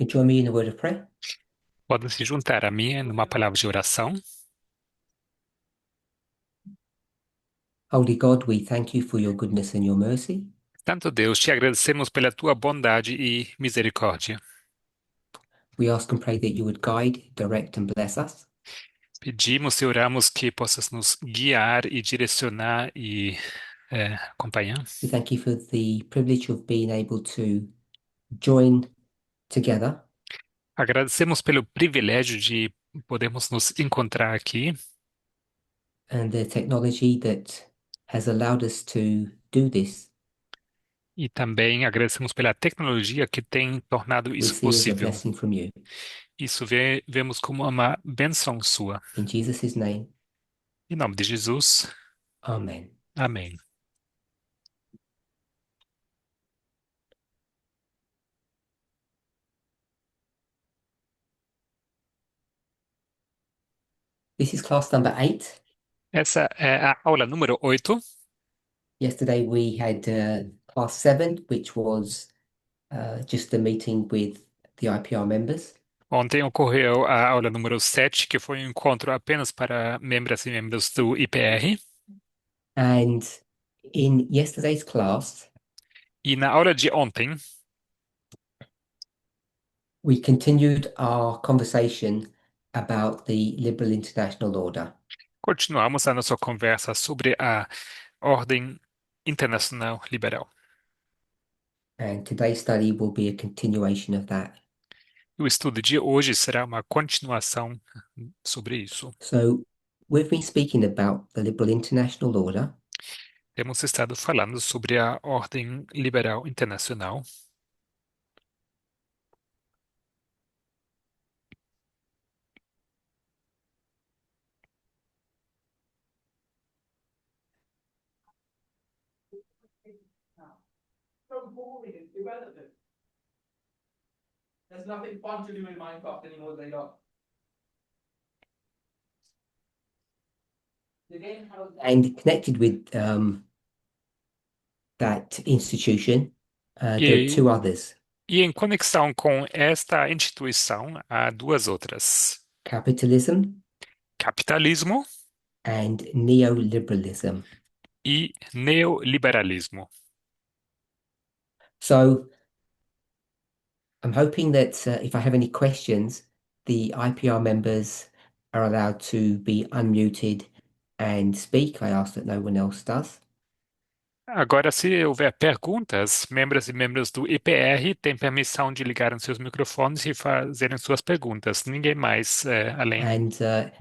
You join me in a word of prayer. Podem se juntar a mim numa palavra de oração. Holy God, we thank you for your goodness and your mercy. Santo Deus, te agradecemos pela tua bondade e misericórdia. We ask and pray that you would guide, direct, and bless us. Pedimos e oramos que possas nos guiar e direcionar e acompanhar. We thank you for the privilege of being able to join together Agradecemos pelo privilégio de podermos nos encontrar aqui and the technology that has allowed us to do this. e também agradecemos pela tecnologia que tem tornado We isso see as a possível. blessing from you. Isso vemos como uma bênção sua. In Jesus' name, Em nome de Jesus, Amen. amém. This is class number 8. Essa é a aula número 8. Yesterday we had class 7, which was just a meeting with the IPR members. Ontem ocorreu a aula número 7, que foi um encontro apenas para membros e membros do IPR. And in yesterday's class, E na aula de ontem, we continued our conversation about the liberal international order. continuamos a nossa conversa sobre a ordem internacional liberal. And today's study will be a continuation of that. O estudo de hoje será uma continuação sobre isso. So we've been speaking about the liberal international order, Temos estado falando sobre a ordem liberal internacional. So boring, it's irrelevant. There's nothing fun to do in Minecraft anymore, they don't. And connected with that institution, there are E, two others, e em conexão com esta instituição, há duas outras: capitalism capitalismo and neoliberalism. e neoliberalismo. So I'm hoping that if I have any questions, the IPR members are allowed to be unmuted and speak. I ask that no one else does. Agora, se houver perguntas, membros e membros do IPR têm permissão de ligar os seus microfones e fazerem suas perguntas. Ninguém mais, além And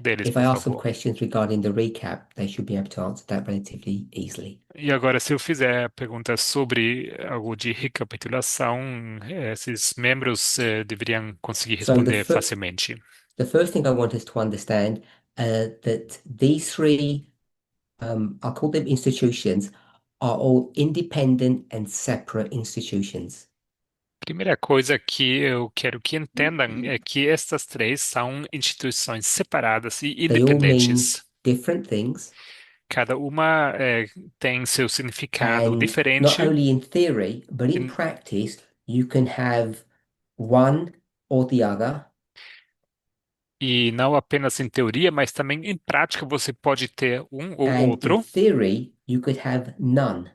deles, if I por ask some favor. questions regarding the recap, they should be able to answer that relatively easily. E agora, se eu fizer perguntas sobre algo de recapitulação, esses membros, deveriam conseguir So responder facilmente. the first thing I want us to understand that these three, I'll call them institutions, are all independent and separate institutions. Primeira coisa que eu quero que entendam é que estas três são instituições separadas e They all mean independentes. different things. Cada uma, tem seu significado And not diferente. only in theory, but in E practice, you can have one or the other. e não apenas em teoria, mas também em prática você pode ter um ou And in outro, theory, you could have none.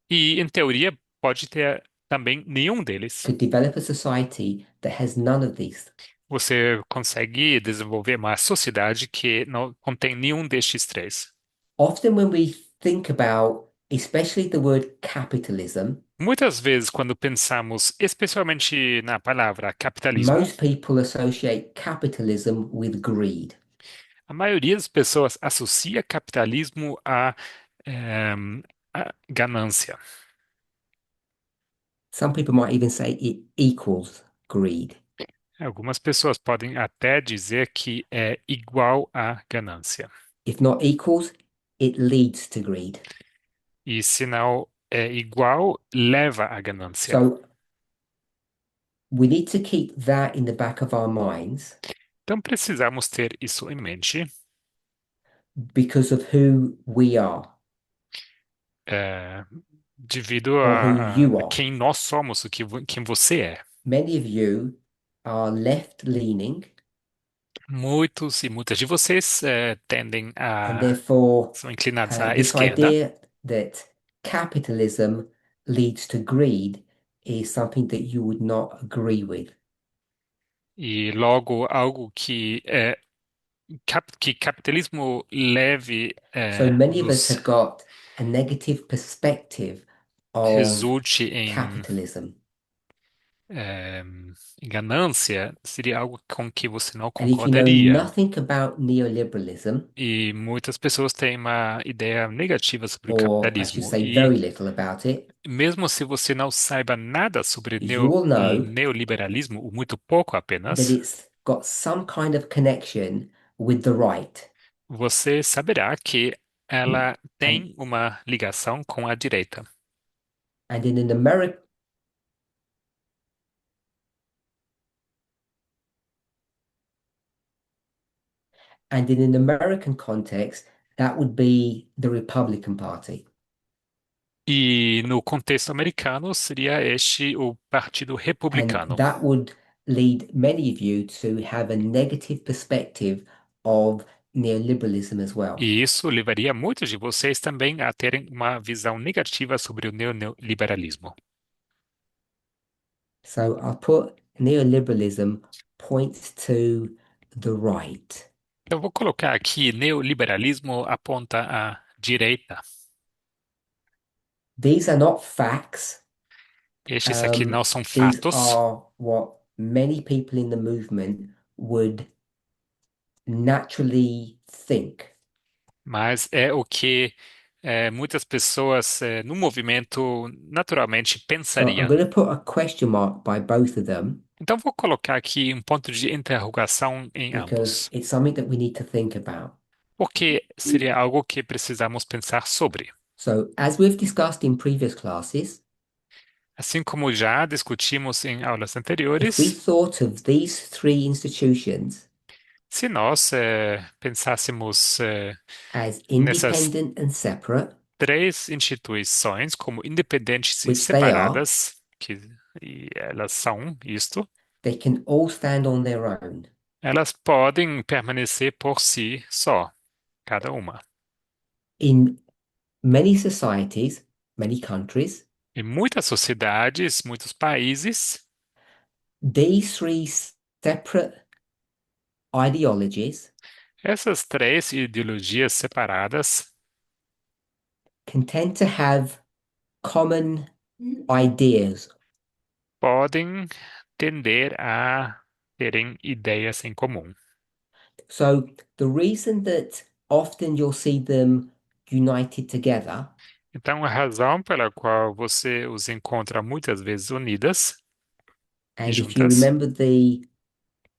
e em teoria pode ter também nenhum deles. Could develop a society that has none of these. Você consegue desenvolver uma sociedade que não contém nenhum destes três. Often, when we think about, especially the word capitalism, Muitas vezes, quando pensamos especialmente na palavra capitalismo, most people associate capitalism with greed. a maioria das pessoas associa capitalismo a ganância. Some people might even say it equals greed. Algumas pessoas podem até dizer que é igual à ganância. If not equals, it leads to greed. E se não é igual, leva à ganância. So we need to keep that in the back of our minds Então precisamos ter isso em mente, because of who we are é, devido or who a you are. quem nós somos, quem você é. Many of you are left-leaning, Muitos e muitas de vocês tendem and a therefore são inclinados à this esquerda idea that capitalism leads to greed is something that you would not agree with. e logo algo que capitalismo leve So many of us nos have got a negative perspective of resulte capitalism. eh, em ganância seria algo com que você não And if you know concordaria. nothing about neoliberalism, E muitas pessoas têm uma ideia negativa sobre o or I should capitalismo. say E very little about it, mesmo se você não saiba nada sobre you will know neoliberalismo, ou muito pouco that apenas, it's got some kind of connection with the right. você saberá que ela And tem uma ligação com a direita. and in an American and in an American context, that would be the Republican Party. E no contexto americano seria este o Partido And Republicano. that would lead many of you to have a negative perspective of neoliberalism as well. E isso levaria muitos de vocês também a terem uma visão negativa sobre o neoliberalismo. So I'll put neoliberalism points to the right. Eu vou colocar aqui neoliberalismo aponta à direita. These are not facts. Estes aqui não são These fatos, are what many people in the movement would naturally think. mas é o que muitas pessoas no movimento naturalmente So I'm pensariam. going to put a question mark by both of them Então, vou colocar aqui um ponto de interrogação em because ambos, it's something that we need to think about. porque seria algo que precisamos pensar sobre. So, as we've discussed in previous classes, Assim como já discutimos em aulas if we anteriores, thought of these three institutions se nós pensássemos as nessas independent and separate, três instituições como independentes e which they are, separadas, e elas são isto, they can all stand on their own. elas podem permanecer por si só, cada uma. In many societies, many countries, Em muitas sociedades, muitos países, these three separate ideologies essas três ideologias separadas can tend to have common ideas. podem tender a terem ideias em comum. So the reason that often you'll see them united together, Então, a razão pela qual você os encontra muitas vezes unidas e and if you juntas, remember the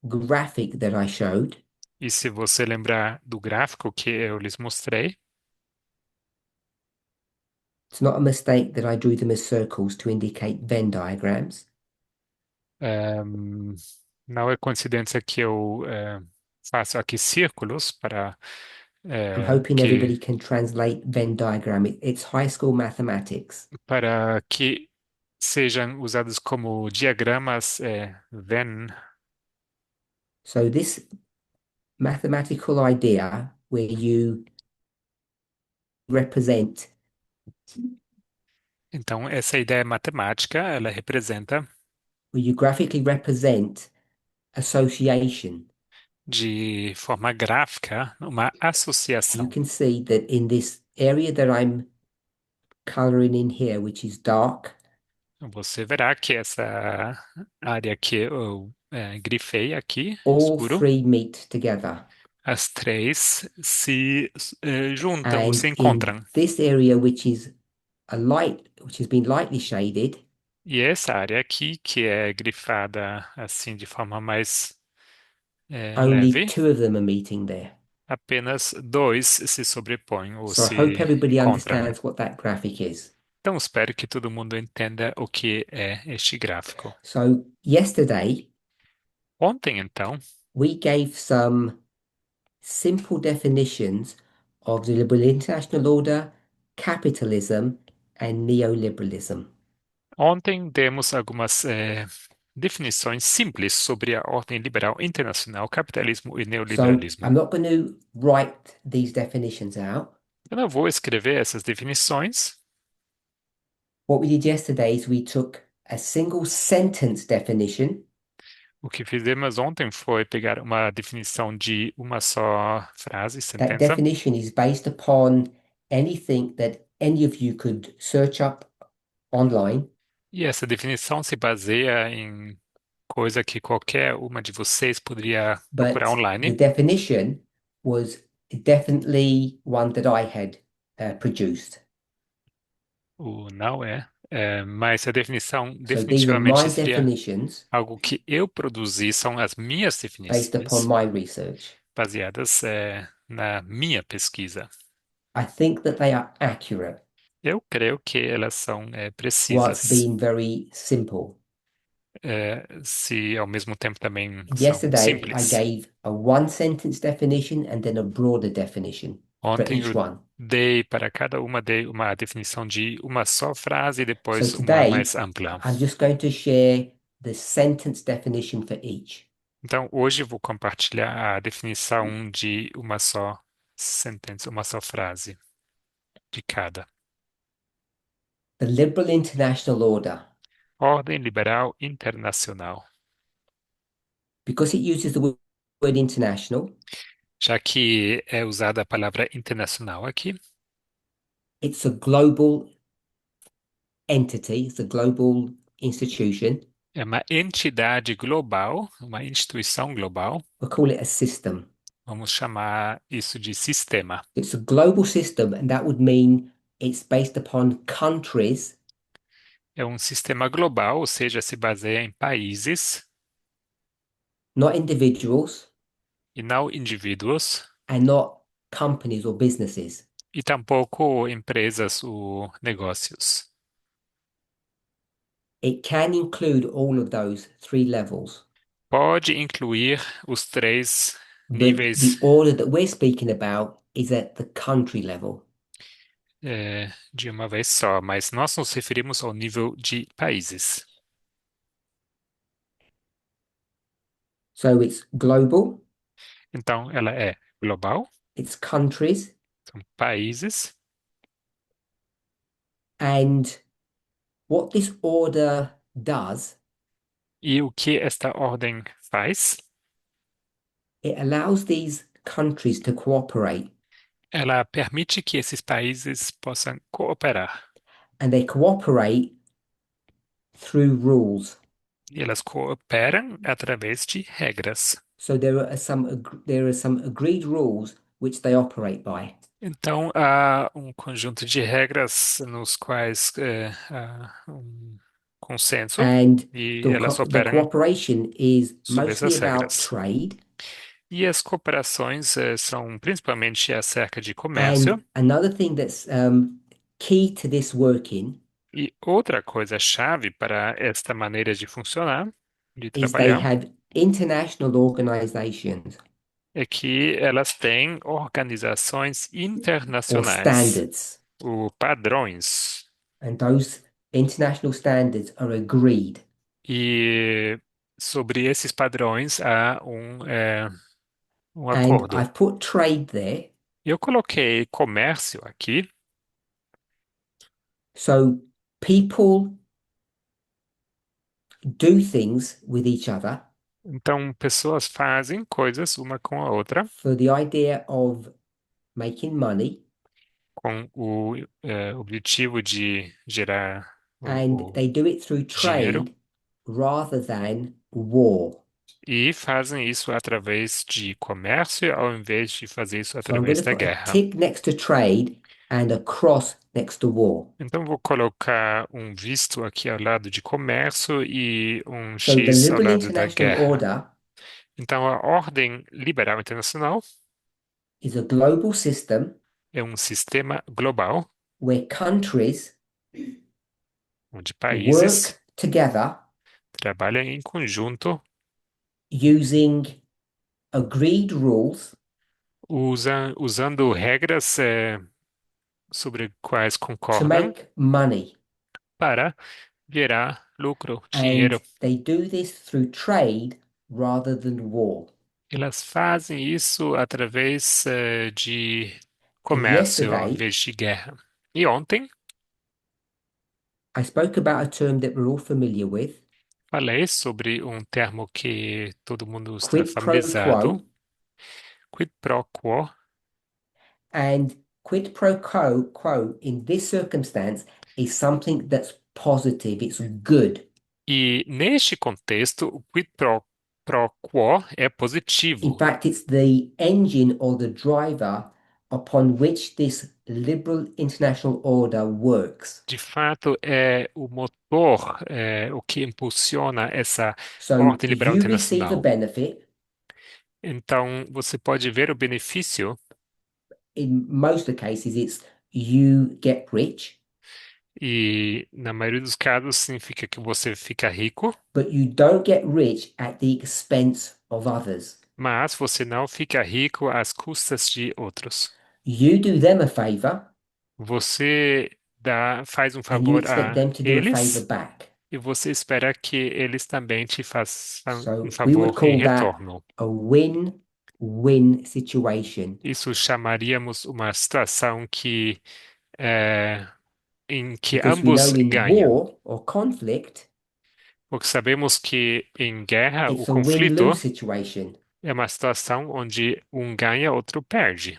graphic that I showed, e se você lembrar do gráfico que eu lhes mostrei, it's not a mistake that I drew them as circles to indicate Venn diagrams. ehm, não é coincidência que eu faço aqui círculos I'm hoping que everybody can translate Venn diagram. It's high school mathematics. para que sejam usados como diagramas Venn. So this mathematical idea where you represent, Então, essa ideia matemática, ela representa where you graphically represent association, de forma gráfica uma you associação. can see that in this area that I'm coloring in here, which is dark, Você verá que essa área que eu grifei aqui, all escuro, three meet together. as três se juntam ou se And in encontram. this area, which is a light, which has been lightly shaded, E essa área aqui, que é grifada assim de forma mais only leve, two of them are meeting there. apenas dois se sobrepõem ou So I hope se everybody encontram. understands what that graphic is. Então, espero que todo mundo entenda o que é este gráfico. So yesterday, Ontem, então, we gave some simple definitions of the liberal international order, capitalism, and neoliberalism. ontem demos algumas definições simples sobre a ordem liberal internacional, capitalismo e So neoliberalismo. I'm not going to write these definitions out. Eu não vou escrever essas definições. What we did yesterday is we took a single sentence definition. O que fizemos ontem foi pegar uma definição de uma só frase, That sentença, definition is based upon anything that any of you could search up online, e essa definição se baseia em coisa que qualquer uma de vocês poderia procurar but the online. definition was definitely one that I had produced. O não mas a definição So these are definitivamente my seria definitions algo que eu produzi, são as minhas based upon definições my research. baseadas na minha pesquisa. I think that they are accurate Eu creio que elas são whilst precisas, being very simple. se ao mesmo tempo também são Yesterday, I simples. gave a one sentence definition and then a broader definition for Ontem each eu one. dei para cada uma dei uma definição de uma só frase e So depois uma today, mais ampla. I'm just going to share the sentence definition for each. Então, hoje eu vou compartilhar a definição de uma só sentença, uma só frase de cada. The liberal international order, Ordem liberal internacional. because it uses the word international, Já que é usada a palavra internacional aqui, it's a global entity, it's a global institution. é uma entidade global, uma instituição global. We'll call it a system. Vamos chamar isso de sistema. It's a global system, and that would mean it's based upon countries, É um sistema global, ou seja, se baseia em países not individuals, e não indivíduos, and not companies or businesses. e tampouco empresas ou negócios. It can include all of those three levels, Pode incluir os três but the níveis order that we're speaking about is at the country level. de uma vez só, mas nós nos referimos ao nível de países. So it's global, Então, ela é global, it's countries, são países, and what this order does, e o que esta ordem faz? it allows these countries to cooperate, Ela permite que esses países possam cooperar. and they cooperate through rules. E elas cooperam através de regras. So there are some agreed rules which they operate by. Então, há um conjunto de regras nos quais há um consenso And e elas the operam cooperation is sob mostly essas about regras. trade. E as cooperações são principalmente acerca de comércio. And another thing that's key to this working E outra coisa chave para esta maneira de funcionar, de is they trabalhar, have international organizations é que elas têm organizações or internacionais, standards, ou padrões. and those international standards are agreed. E sobre esses padrões há um And acordo. I've put trade there. Eu coloquei comércio aqui, So people do things with each other então pessoas fazem coisas uma com a outra, for the idea of making money, com o objetivo de gerar and o they do it through dinheiro, trade rather than war. e fazem isso através de comércio ao invés de fazer isso So I'm going através to da put a guerra. tick next to trade and a cross next to war. Então vou colocar um visto aqui ao lado de comércio e um So the X ao liberal lado da international guerra. order Então a ordem liberal internacional is a global system é um sistema global where countries onde países work together trabalham em conjunto, using agreed rules usando regras sobre quais to concordam make money. para gerar lucro, dinheiro. And they do this through trade rather than war. Elas fazem isso através de And comércio ao yesterday, invés de guerra. E ontem I spoke about a term that we're all familiar with, falei sobre um termo que todo mundo está quid pro familiarizado, quo. quid pro quo. And quid pro quo in this circumstance is something that's positive, it's good. E neste contexto, o pro quo é In positivo. fact, it's the engine or the driver upon which this liberal international order works. De fato, é o motor, é o que impulsiona essa So ordem liberal you receive a internacional. benefit. Então, você pode ver o benefício, In most of the cases, it's you get rich, e na maioria dos casos significa que você fica rico, but you don't get rich at the expense of others. mas você não fica rico às custas de outros. You do them a favor Você faz um and you favor expect a them to do a favor eles back. e você espera que eles também te façam um So we would favor em call that retorno. a win-win situation Isso chamaríamos uma situação em que because we ambos know in ganham. war or conflict, Porque sabemos que em guerra o it's a conflito win-lose situation. é uma situação onde um ganha, outro perde.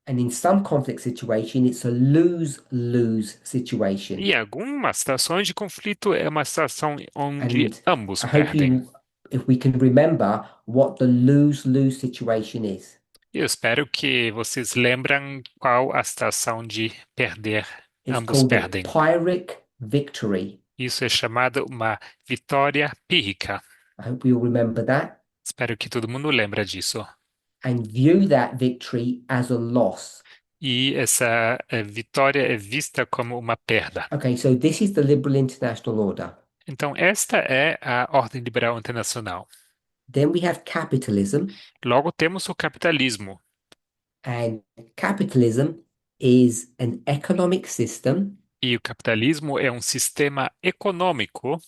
And in some conflict situation, it's a lose-lose situation. E algumas situações de conflito é uma situação onde And ambos I hope perdem. you, if we can remember what the lose-lose situation is. E eu espero que vocês lembram qual a situação de perder, It's ambos called a perdem. Pyrrhic victory. Isso é chamado uma vitória pírrica. I hope you'll remember that Espero que todo mundo lembra disso. and view that victory as a loss. E essa vitória é vista como uma perda. Okay, so this is the liberal international order. Então, esta é a ordem liberal internacional. Then we have capitalism, Logo, temos o capitalismo. and capitalism is an economic system. E o capitalismo é um sistema econômico.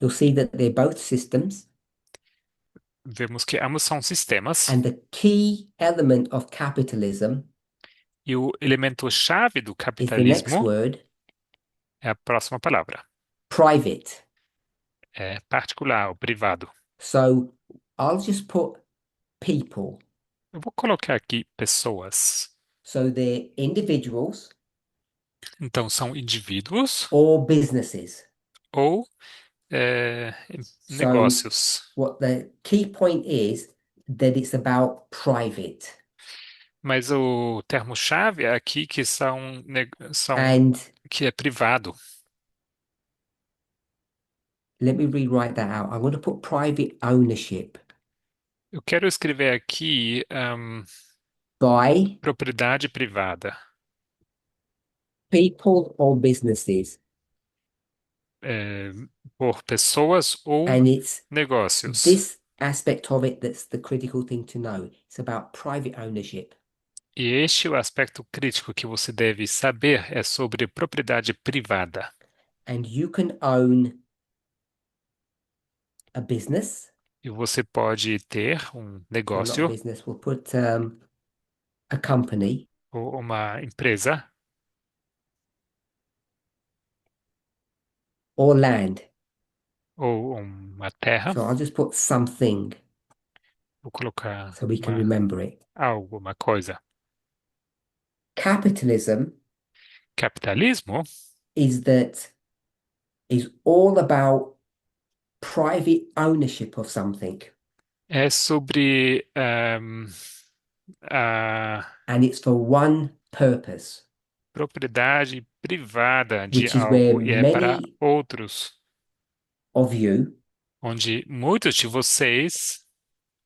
You'll see that they're both systems. Vemos que ambos são sistemas. And the key element of capitalism E o elemento chave do is the next capitalismo word, é a próxima palavra. private. É particular, ou privado. So I'll just put people. Eu vou colocar aqui pessoas. So they're individuals Então, são indivíduos or businesses. ou é, So negócios. what the key point is that it's about private. Mas o termo-chave é aqui que são And que é privado. let me rewrite that out. I'm going to put private ownership Eu quero escrever aqui by propriedade privada, people or businesses. é, por pessoas ou And it's negócios. this aspect of it that's the critical thing to know. It's about private ownership. E este é o aspecto crítico que você deve saber, é sobre propriedade privada. And you can own a business. E você pode ter um So not a negócio business, we'll put a company ou uma empresa or land. ou uma terra. So I'll just put something Vou colocar so we can remember it. algo, uma coisa. Capitalism Capitalismo is all about private ownership of something. é sobre a And it's for one purpose, propriedade privada de which is where algo e é para many outros, of you onde muitos de vocês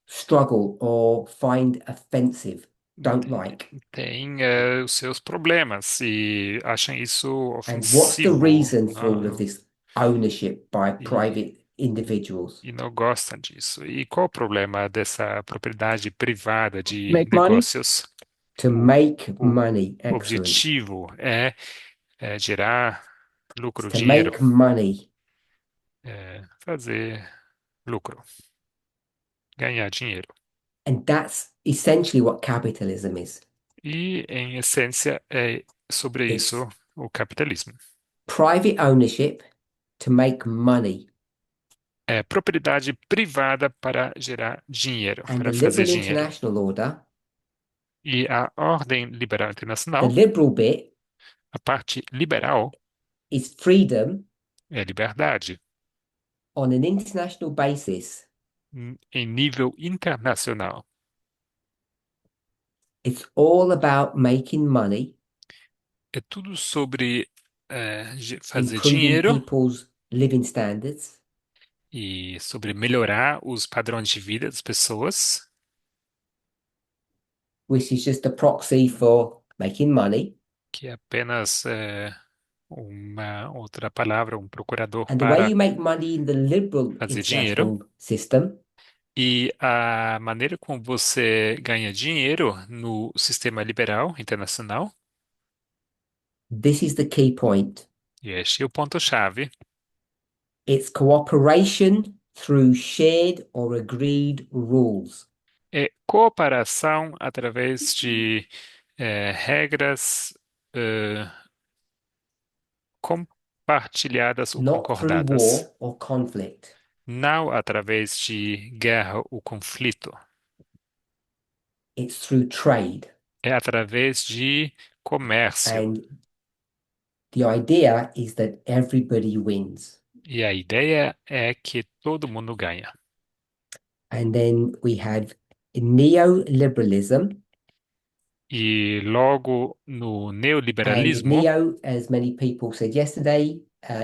struggle or find offensive, don't like. têm os seus problemas e acham isso And what's the ofensivo, reason for all of this ownership by e, private individuals? e não gostam disso. E qual o problema dessa propriedade privada de Make money. negócios? To O, make o money. Excellent. objetivo é gerar It's lucro, to dinheiro, make money. fazer lucro, ganhar dinheiro. And that's essentially what capitalism is. E, em essência, é sobre It's isso o capitalismo. private ownership to make money. É propriedade privada para gerar dinheiro, And the para fazer liberal dinheiro. international order, E a ordem liberal the internacional, liberal bit, a parte liberal, is freedom é liberdade on an international basis. em nível internacional. It's all about making money, É tudo sobre fazer improving dinheiro people's living standards, e sobre melhorar os padrões de vida das pessoas, which is just a proxy for making money. que é apenas uma outra palavra, um procurador And the way para you make money in the liberal fazer dinheiro. international system, E a maneira como você ganha dinheiro no sistema liberal internacional, this is the key point. e este é o ponto-chave, It's cooperation through shared or agreed rules, é cooperação através de regras eh, compartilhadas ou not through concordadas, war or conflict. não através de guerra ou conflito, It's through trade. é através de comércio. And the idea is that everybody wins. E a ideia é que todo mundo ganha. And then we have neoliberalism. E logo no And neoliberalismo, neo, as many people said yesterday,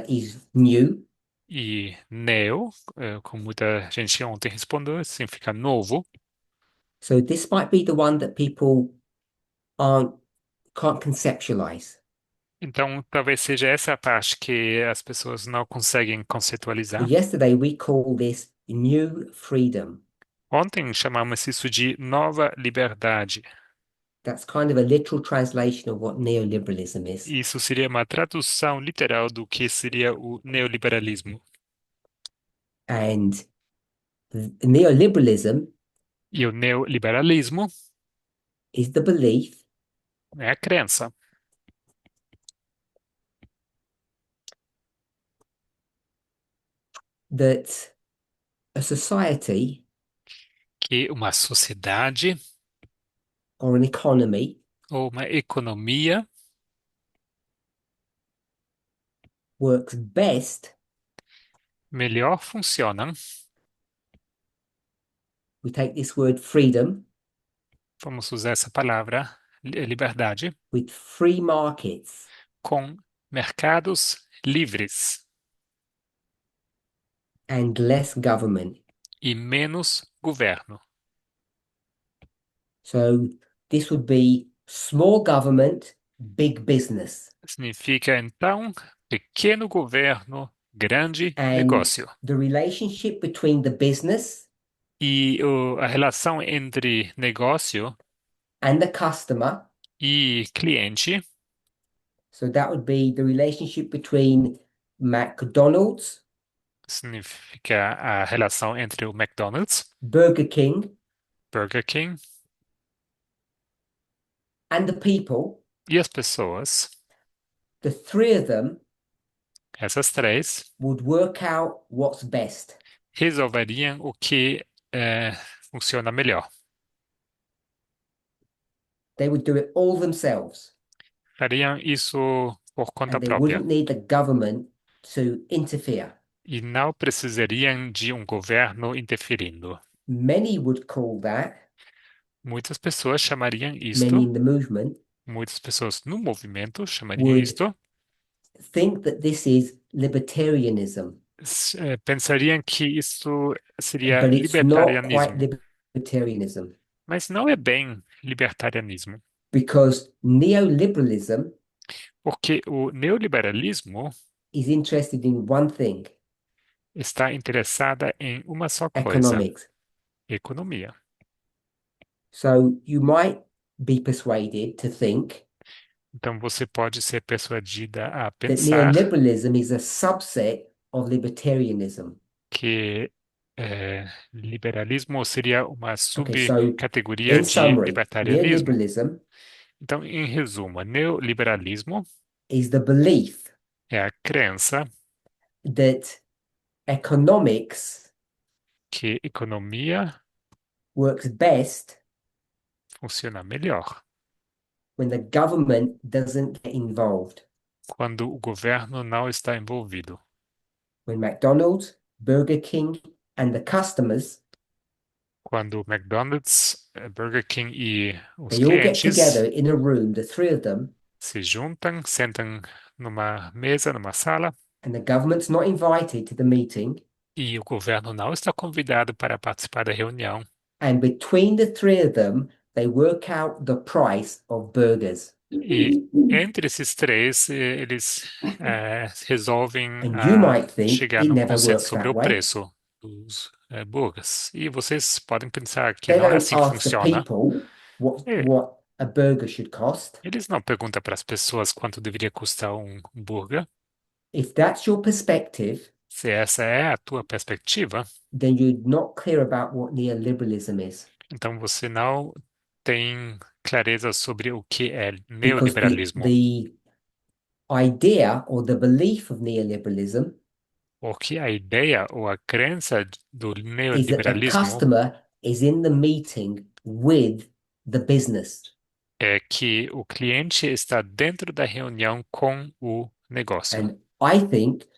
is new. e neo, como muita gente ontem respondeu, significa novo. So this might be the one that people aren't can't conceptualize. Então, talvez seja essa a parte que as pessoas não conseguem So conceitualizar. yesterday we call this new freedom. Ontem chamamos isso de nova liberdade. That's kind of a literal translation of what neoliberalism is. Isso seria uma tradução literal do que seria o neoliberalismo. And neoliberalism E o neoliberalismo is the belief é a crença that a society que uma sociedade or an economy ou uma economia works best. melhor funcionam. We take this word freedom Vamos usar essa palavra, liberdade, with free markets com mercados livres and less government. e menos governo. So this would be small government, big business. Significa, então, pequeno governo, grande And negócio. the relationship between the business E a relação entre negócio and the customer. e cliente So that would be the relationship between McDonald's, significa a relação entre o McDonald's, Burger King, Burger King and the people. e as pessoas. The three of them Essas três would work out what's best. resolveriam o que funciona melhor. They would do it all themselves, Fariam isso por conta and they própria wouldn't need the government to interfere. e não precisariam de um governo interferindo. Many would call that, Muitas pessoas chamariam many isto, in the movement, muitas pessoas no movimento chamariam would isto, think that this is libertarianism, pensariam que isso seria but it's not quite libertarianismo, libertarianism mas não é bem libertarianismo, because neoliberalism porque o neoliberalismo is interested in one thing, está interessada em uma só coisa: economics. economia. So you might be persuaded to think Então você pode ser persuadida a that pensar neoliberalism is a subset of libertarianism. que liberalismo seria uma Okay, so subcategoria in de summary, libertarianismo. neoliberalism Então, em resumo, neoliberalismo is the belief é a crença that economics que economia works best funciona melhor when the government doesn't get involved. quando o governo não está envolvido. When McDonald's, Burger King, and the customers, Quando o McDonald's, Burger King e os they all get together clientes in a room, the three of them, se juntam, sentam numa mesa, numa sala, and the government's not invited to the meeting, e o governo não está convidado para participar da reunião. and between the three of them, they work out the price of burgers. E entre esses três, eles resolvem And you might think chegar it num never consenso works sobre that o way. preço dos burgers. E vocês podem pensar que They não é don't assim que ask the funciona. people É, what a burger should cost. eles não perguntam para as pessoas quanto deveria custar um burger. If that's your perspective, Se essa é a tua perspectiva, then you're not clear about what neoliberalism is. então você não tem clareza sobre o que é Because neoliberalismo. the idea or the belief of neoliberalism Porque a ideia ou a crença do is that the neoliberalismo customer is in the meeting with the business. é que o cliente está dentro da reunião com o negócio. And I think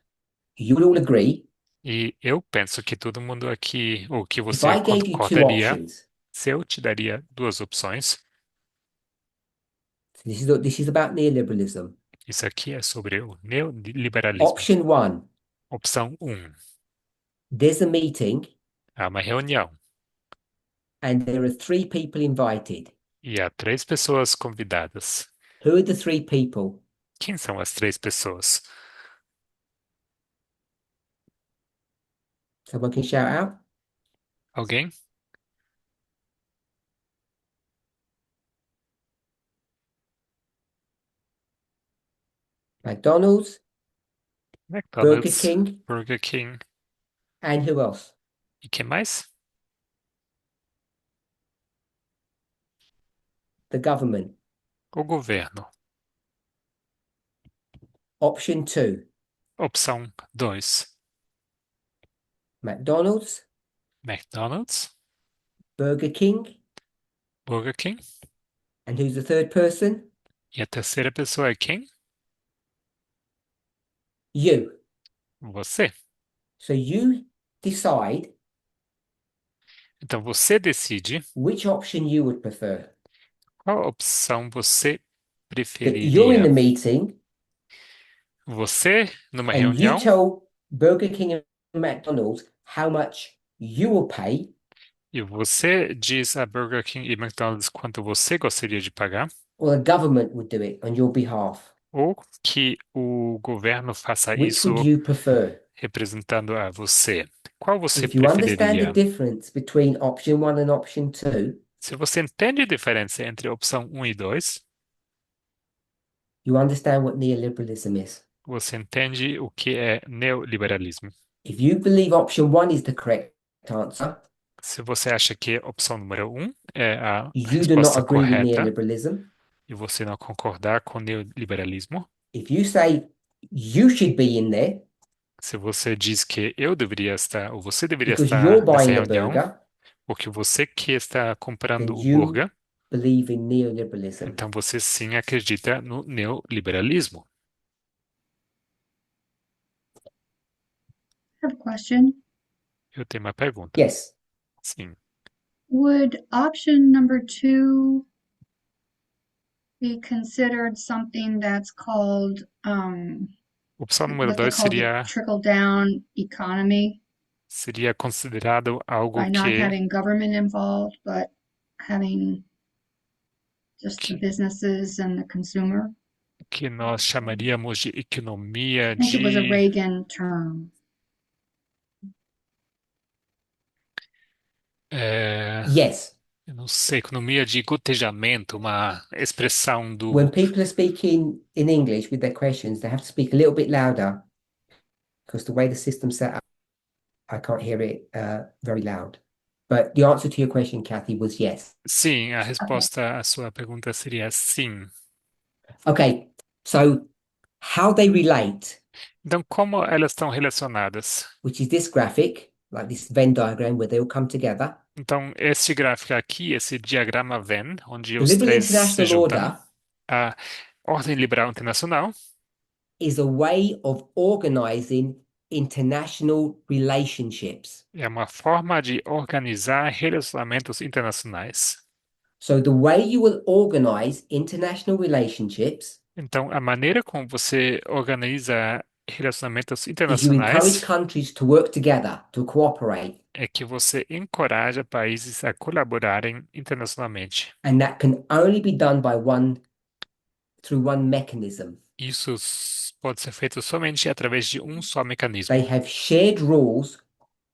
you will all agree E eu penso que todo mundo aqui, ou que if você I gave you two concordaria, options. se eu te daria duas opções, So this is about neoliberalism. isso aqui é sobre o neoliberalismo. Option one, Opção um, there's a meeting há uma reunião and there are three people invited. e há três pessoas convidadas. Who are the three people? Quem são as três pessoas? Someone can shout out. Alguém? McDonald's, Burger McDonald's, King, Burger King and who else? e quem mais? The government. O governo. Option two, Opção 2, McDonald's, McDonald's, Burger King, Burger King. and who's the third person? E a terceira pessoa é quem? You. Você. So you decide Então você decide which option you would prefer. qual opção você That you're in the preferiria. meeting Você, numa and you reunião, tell Burger King and McDonald's how much you will pay, e você diz a Burger King e McDonald's quanto você gostaria de pagar, or the government would do it on your behalf. ou que o governo faça Which would isso you prefer? representando a você. Qual você If you understand the preferiria? difference between option one and option two, Se você entende a diferença entre a opção um e 2, you understand what neoliberalism is. você entende o que é neoliberalismo. If you believe option one is the correct answer, Se você acha que a opção número um é a you do not resposta agree with correta neoliberalism. e você não concordar com o neoliberalismo, If you say you should be in there se você diz que eu deveria estar ou você deveria because you're estar nessa buying the reunião burger, porque você que está then comprando o you burger, believe in neoliberalism. então você sim acredita no neoliberalismo. I have a question. Eu tenho uma pergunta. Yes. Sim. Would option number two be considered something that's called Opção número what they 2 call the trickle down economy seria considerado algo by not having government involved, but having just the businesses and the consumer? que nós chamaríamos de economia I think it was a de Reagan term. Yes. eu não sei, economia de gotejamento, uma expressão When do. people are speaking in English with their questions, they have to speak a little bit louder because the way the system's set up, I can't hear it very loud. But the answer to your question, Kathy, was yes. Sim, a Okay. resposta à sua pergunta seria sim. Okay, so how they relate, Então, como elas estão relacionadas? which is this graphic, like this Venn diagram where they all come together. Então, este gráfico aqui, esse diagrama Venn, onde The os liberal três se international juntam, order a Ordem Liberal Internacional is a way of organizing international relationships. é uma forma de organizar relacionamentos internacionais. So the way you will organize international relationships Então, a maneira como você organiza relacionamentos is you encourage internacionais countries to work together, to cooperate, é que você encoraja países a colaborarem internacionalmente. and that can only be done by one through one mechanism. Isso pode ser feito somente através de um só mecanismo, They have shared rules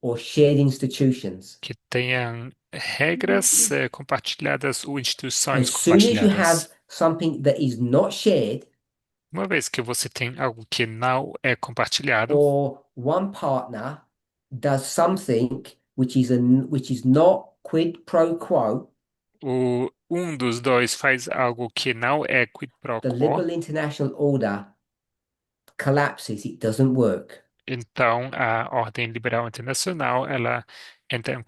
or shared institutions. que tenham regras compartilhadas ou As instituições soon as you have compartilhadas. something that is not shared, Uma vez que você tem algo que não é compartilhado, or one partner does something which is not quid pro quo, ou um dos dois faz algo que não é quid pro the quo, liberal international order collapses. It doesn't work. então a ordem liberal internacional ela entra em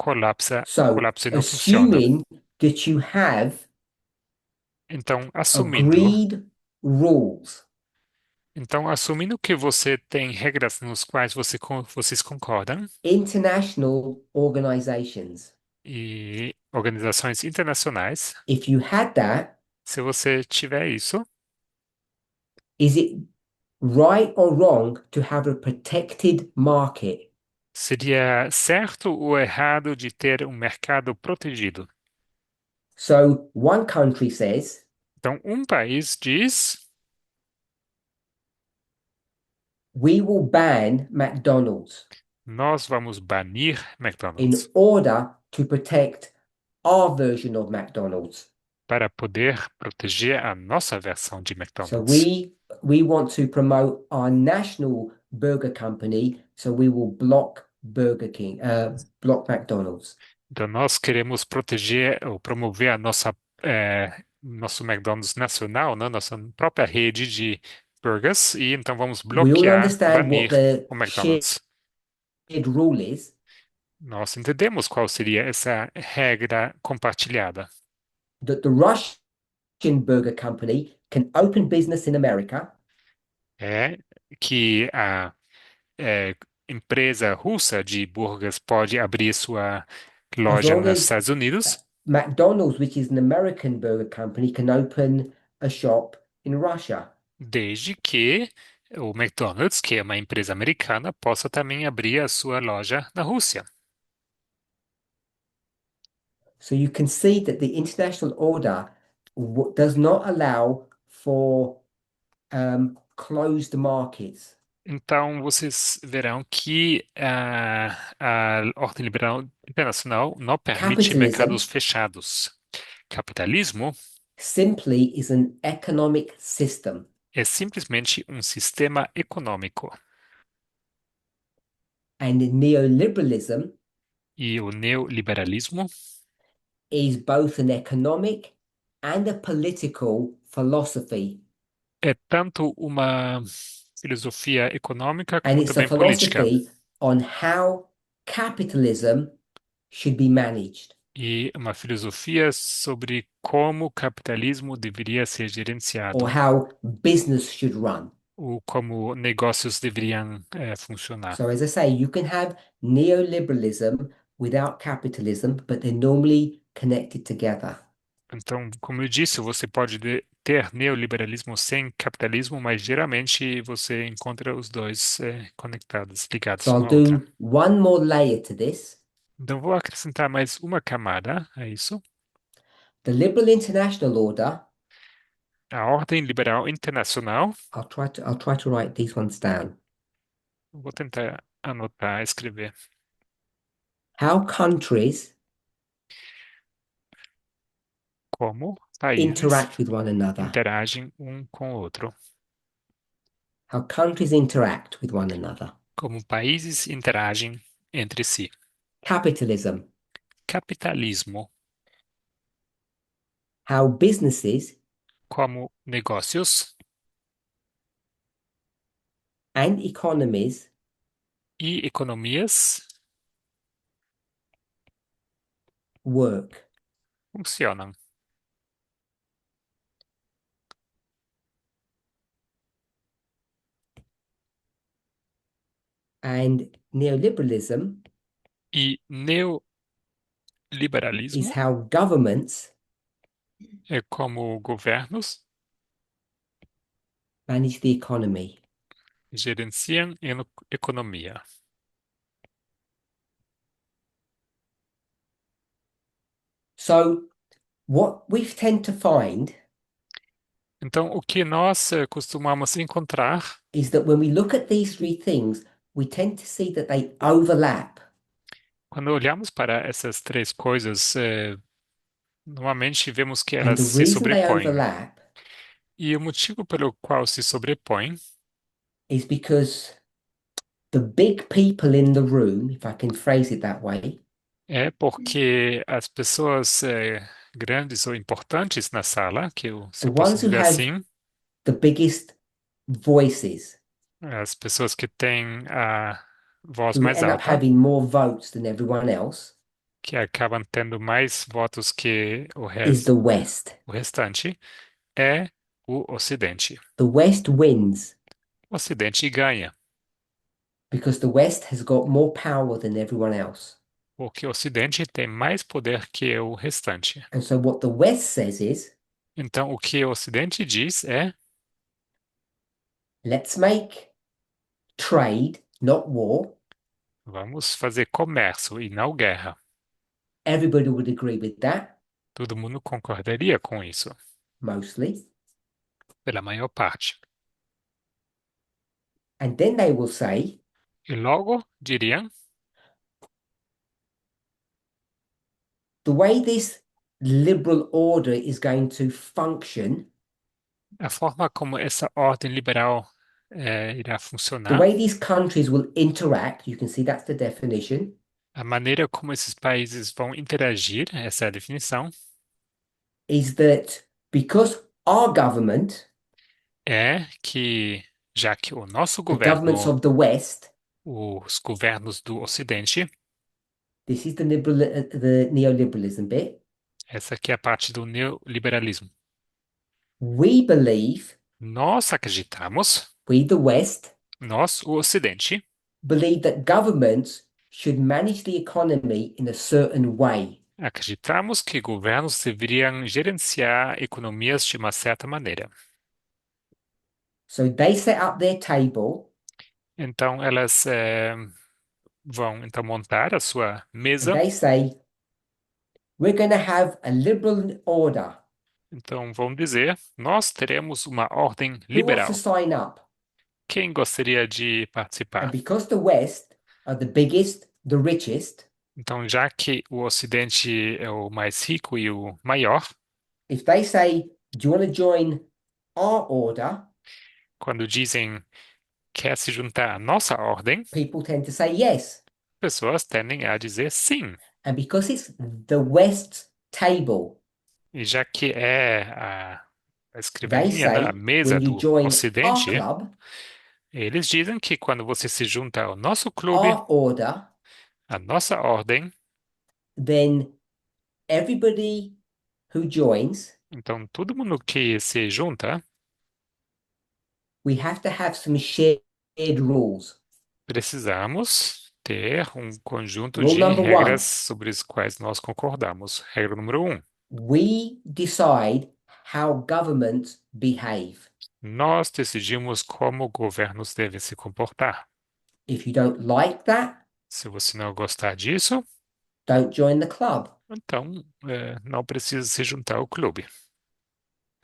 So, colapso e não funciona. assuming that you have Então, agreed rules, assumindo que você tem regras nos quais vocês concordam international organizations, e organizações internacionais, if you had that, se você tiver isso, is it right or wrong to have a protected market? seria certo ou errado de ter um mercado protegido? So, one country says, Então, um país diz: we will ban McDonald's nós vamos banir in McDonald's order to protect our version of McDonald's. para poder proteger a nossa versão de So McDonald's. we want to promote our national burger company, so we will block Burger King, block McDonald's. Então, nós queremos proteger ou promover a nosso McDonald's nacional, né, nossa própria rede de burgers, e então vamos We all bloquear, understand what banir the o shared McDonald's. rule is, Nós entendemos qual seria essa regra compartilhada. that the Russian burger company can open business in America, É que a empresa russa de burgers pode abrir sua as loja long nos as Estados Unidos, McDonald's, which is an American burger company, can open a shop in Russia. desde que o McDonald's, que é uma empresa americana, possa também abrir a sua loja na Rússia. So you can see that the international order does not allow for closed markets. Então, vocês verão que a ordem liberal internacional não permite mercados Capitalism fechados. Capitalismo simply is an economic system, é simplesmente um sistema econômico. and neoliberalism E o neoliberalismo is both an economic and a political philosophy. é tanto uma filosofia econômica And como it's a também política. philosophy on how capitalism should be managed. E uma filosofia sobre como o capitalismo deveria ser Or gerenciado, how business should run. ou como negócios deveriam funcionar. So, as I say, you can have neoliberalism without capitalism, but they're normally connected together. Então, como eu disse, você pode ter neoliberalismo sem capitalismo, mas geralmente você encontra os dois conectados, ligados So, I'll uma à outra. do one more layer to this. Então, vou acrescentar mais uma camada a isso. The liberal international order, A ordem liberal internacional. I'll try to write these ones down. Vou tentar anotar, escrever. How countries como países interact with one another, interagem um com o outro. how countries interact with one another. Como países interagem entre si. Capitalism, Capitalismo. how businesses Como negócios and economies e economias work. funcionam. And neoliberalism E is neoliberalismo how governments é como governos manage the economy. gerenciam a economia. So, what we tend to find Então, o que nós costumamos encontrar is that when we look at these three things, we tend to see that they overlap. quando olhamos para essas três coisas, normalmente vemos que And elas the se reason they sobrepõem. overlap E o motivo pelo qual se sobrepõem is because the big people in the room, if I can phrase it that way, é porque as pessoas grandes ou importantes na sala, se the eu posso ones who dizer have assim, the biggest voices, as pessoas que têm a voz who mais end up alta, having more votes than everyone else, que acabam tendo mais votos que is the West. o restante, é o Ocidente. The West wins O Ocidente ganha, because the West has got more power than everyone else. porque o Ocidente tem mais poder que o restante. And so what the West says is, Então, o que o Ocidente diz é: let's make trade, not war. vamos fazer comércio e não guerra. Everybody would agree with that, Todo mundo concordaria com isso, mostly. pela maior parte. And then they will say, E logo diriam: the way this liberal order is going to function, a forma como essa ordem liberal irá the funcionar, way these countries will interact, you can see that's the definition, a maneira como esses países vão interagir, essa é a definição, is that because our government, é que, já que o nosso the governments governo, of the West, os governos do Ocidente, this is the neoliberalism bit, essa aqui é a parte do neoliberalismo. we believe, Nós acreditamos, we the West, nós, o Ocidente, believe that governments should manage the economy in a certain way. acreditamos que governos deveriam gerenciar economias de uma certa maneira. So they set up their table Então, elas vão então montar a sua and mesa. they say, we're going to have a liberal order. Então, vão dizer: nós teremos uma ordem Who wants to liberal. sign up? Quem gostaria de And participar? because the West are the biggest, the richest, Então, já que o Ocidente é o mais rico e o maior, if they say, do you want to join our order? quando dizem quer se juntar à nossa ordem, People tend to say yes. pessoas tendem a dizer sim. And because it's the West's table, E já que é a they escrivaninha, né, a say, mesa when you do join our Ocidente, club, eles dizem que quando você se junta ao nosso clube, our order, à nossa ordem, then everybody who joins, então todo mundo que se junta, we have to have some shared rules. precisamos ter um conjunto Rule de number regras one, sobre as quais nós concordamos. Regra número um: we decide how governments behave. nós decidimos como governos devem se comportar. If you don't like that, Se você não gostar disso, don't join the club. então não precisa se juntar ao clube.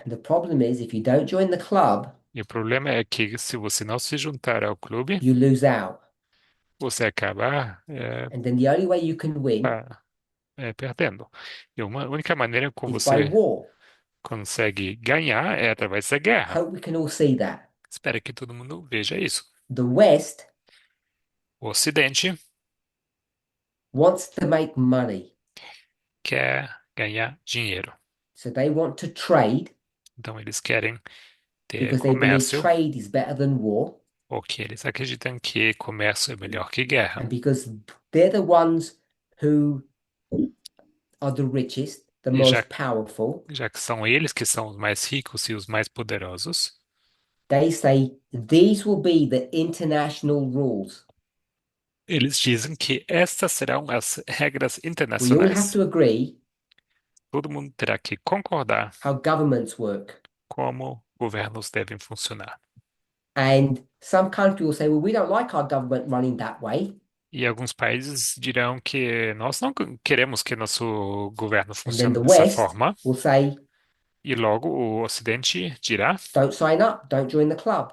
And the problem is, if you don't join the club, E o problema é que se você não se juntar ao clube, you lose out. você acaba And then the only way you can win pa- perdendo. E uma única maneira como is by você war. consegue ganhar é através da I guerra. hope we can all see that. Espero que todo mundo veja isso. The West O Ocidente wants to make money, quer ganhar dinheiro. so they want to trade Então, eles querem ter because they believe comércio, trade is better than war, porque eles acreditam que comércio é melhor que guerra. and because they're the ones who are the richest, the E já, most powerful, já que são eles que são os mais ricos e os mais poderosos, they say these will be the international rules. eles dizem que estas serão as regras We all have internacionais. to agree Todo mundo terá que concordar how governments work. como governos devem funcionar. And some country will say, well, we don't like our government running that way. E alguns países dirão que nós não queremos que nosso governo And then funcione the dessa West forma. will say, E logo o Ocidente dirá: don't sign up, don't join the club.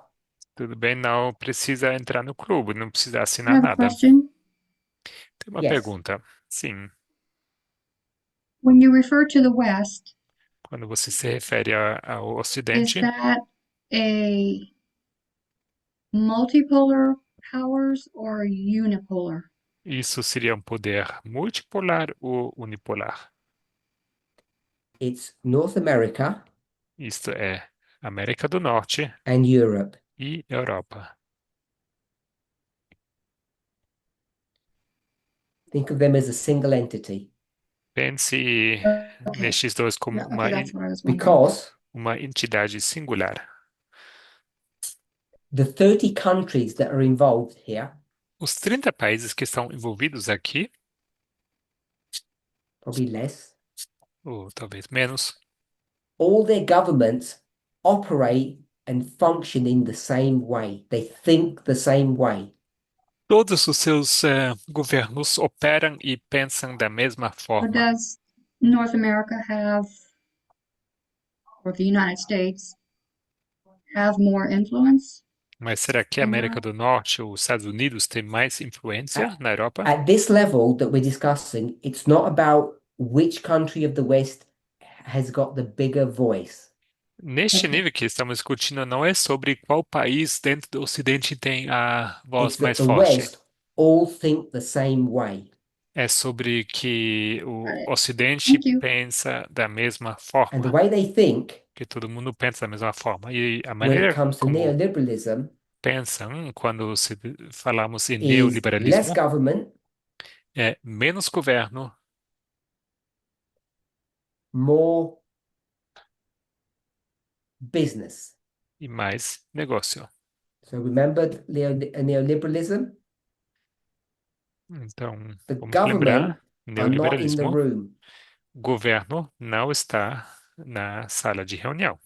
tudo bem, não precisa entrar no clube, não precisa I assinar have a nada. question. Tem uma Yes. pergunta. Sim, When you refer to the West, quando você se refere ao is Ocidente, that a multipolar powers or unipolar? isso seria um poder multipolar ou unipolar? It's North America Isto é América do Norte and Europe. e Europa. Think of them as a single entity Pense Okay. nestes dois como Yeah, okay, that's what I was wondering. because uma entidade singular. the 30 countries that are involved here, Os 30 países que estão envolvidos aqui, probably less, ou talvez menos, all their governments operate and function in the same way. They think the same way. todos os seus governos operam e pensam da mesma But forma. does North America have, or the United States, have more influence? Mas será que a América do Norte ou os Estados Unidos têm mais influência na Europa? At this level that we're discussing, it's not about which country of the West has got the bigger voice. Neste Okay. nível que estamos discutindo, não é sobre qual país dentro do Ocidente tem a voz It's that mais the forte. West all think the same way. É sobre que o Got it. Ocidente Thank you. pensa da mesma And the forma, way they think que todo mundo pensa da mesma forma. E a when it maneira comes to como neoliberalism pensam quando falamos em is less neoliberalismo government, é menos governo, more business. e mais negócio. So remember neoliberalism? Então, The vamos government lembrar, are not in the neoliberalismo, room. o governo não está na sala de reunião.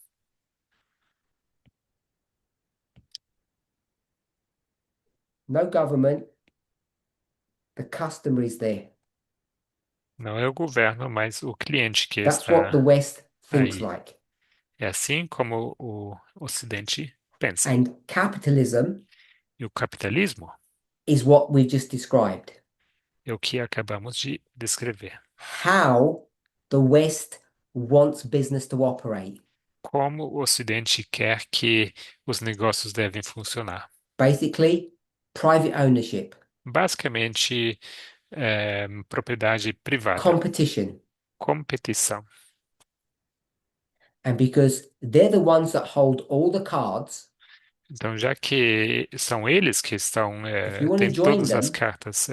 No government, the customer is there. Não é o governo, mas o cliente que That's what the está West thinks aí. like. É assim como o Ocidente pensa. And capitalism E o capitalismo is what we've just described. é o que acabamos de descrever. How the West wants business to operate. Como o Ocidente quer que os negócios devem funcionar. Basically, private ownership, Basicamente, propriedade privada, competition. competição. And because they're the ones that hold all the cards, Então, já que são eles que estão, if you want to têm join todas as them, cartas,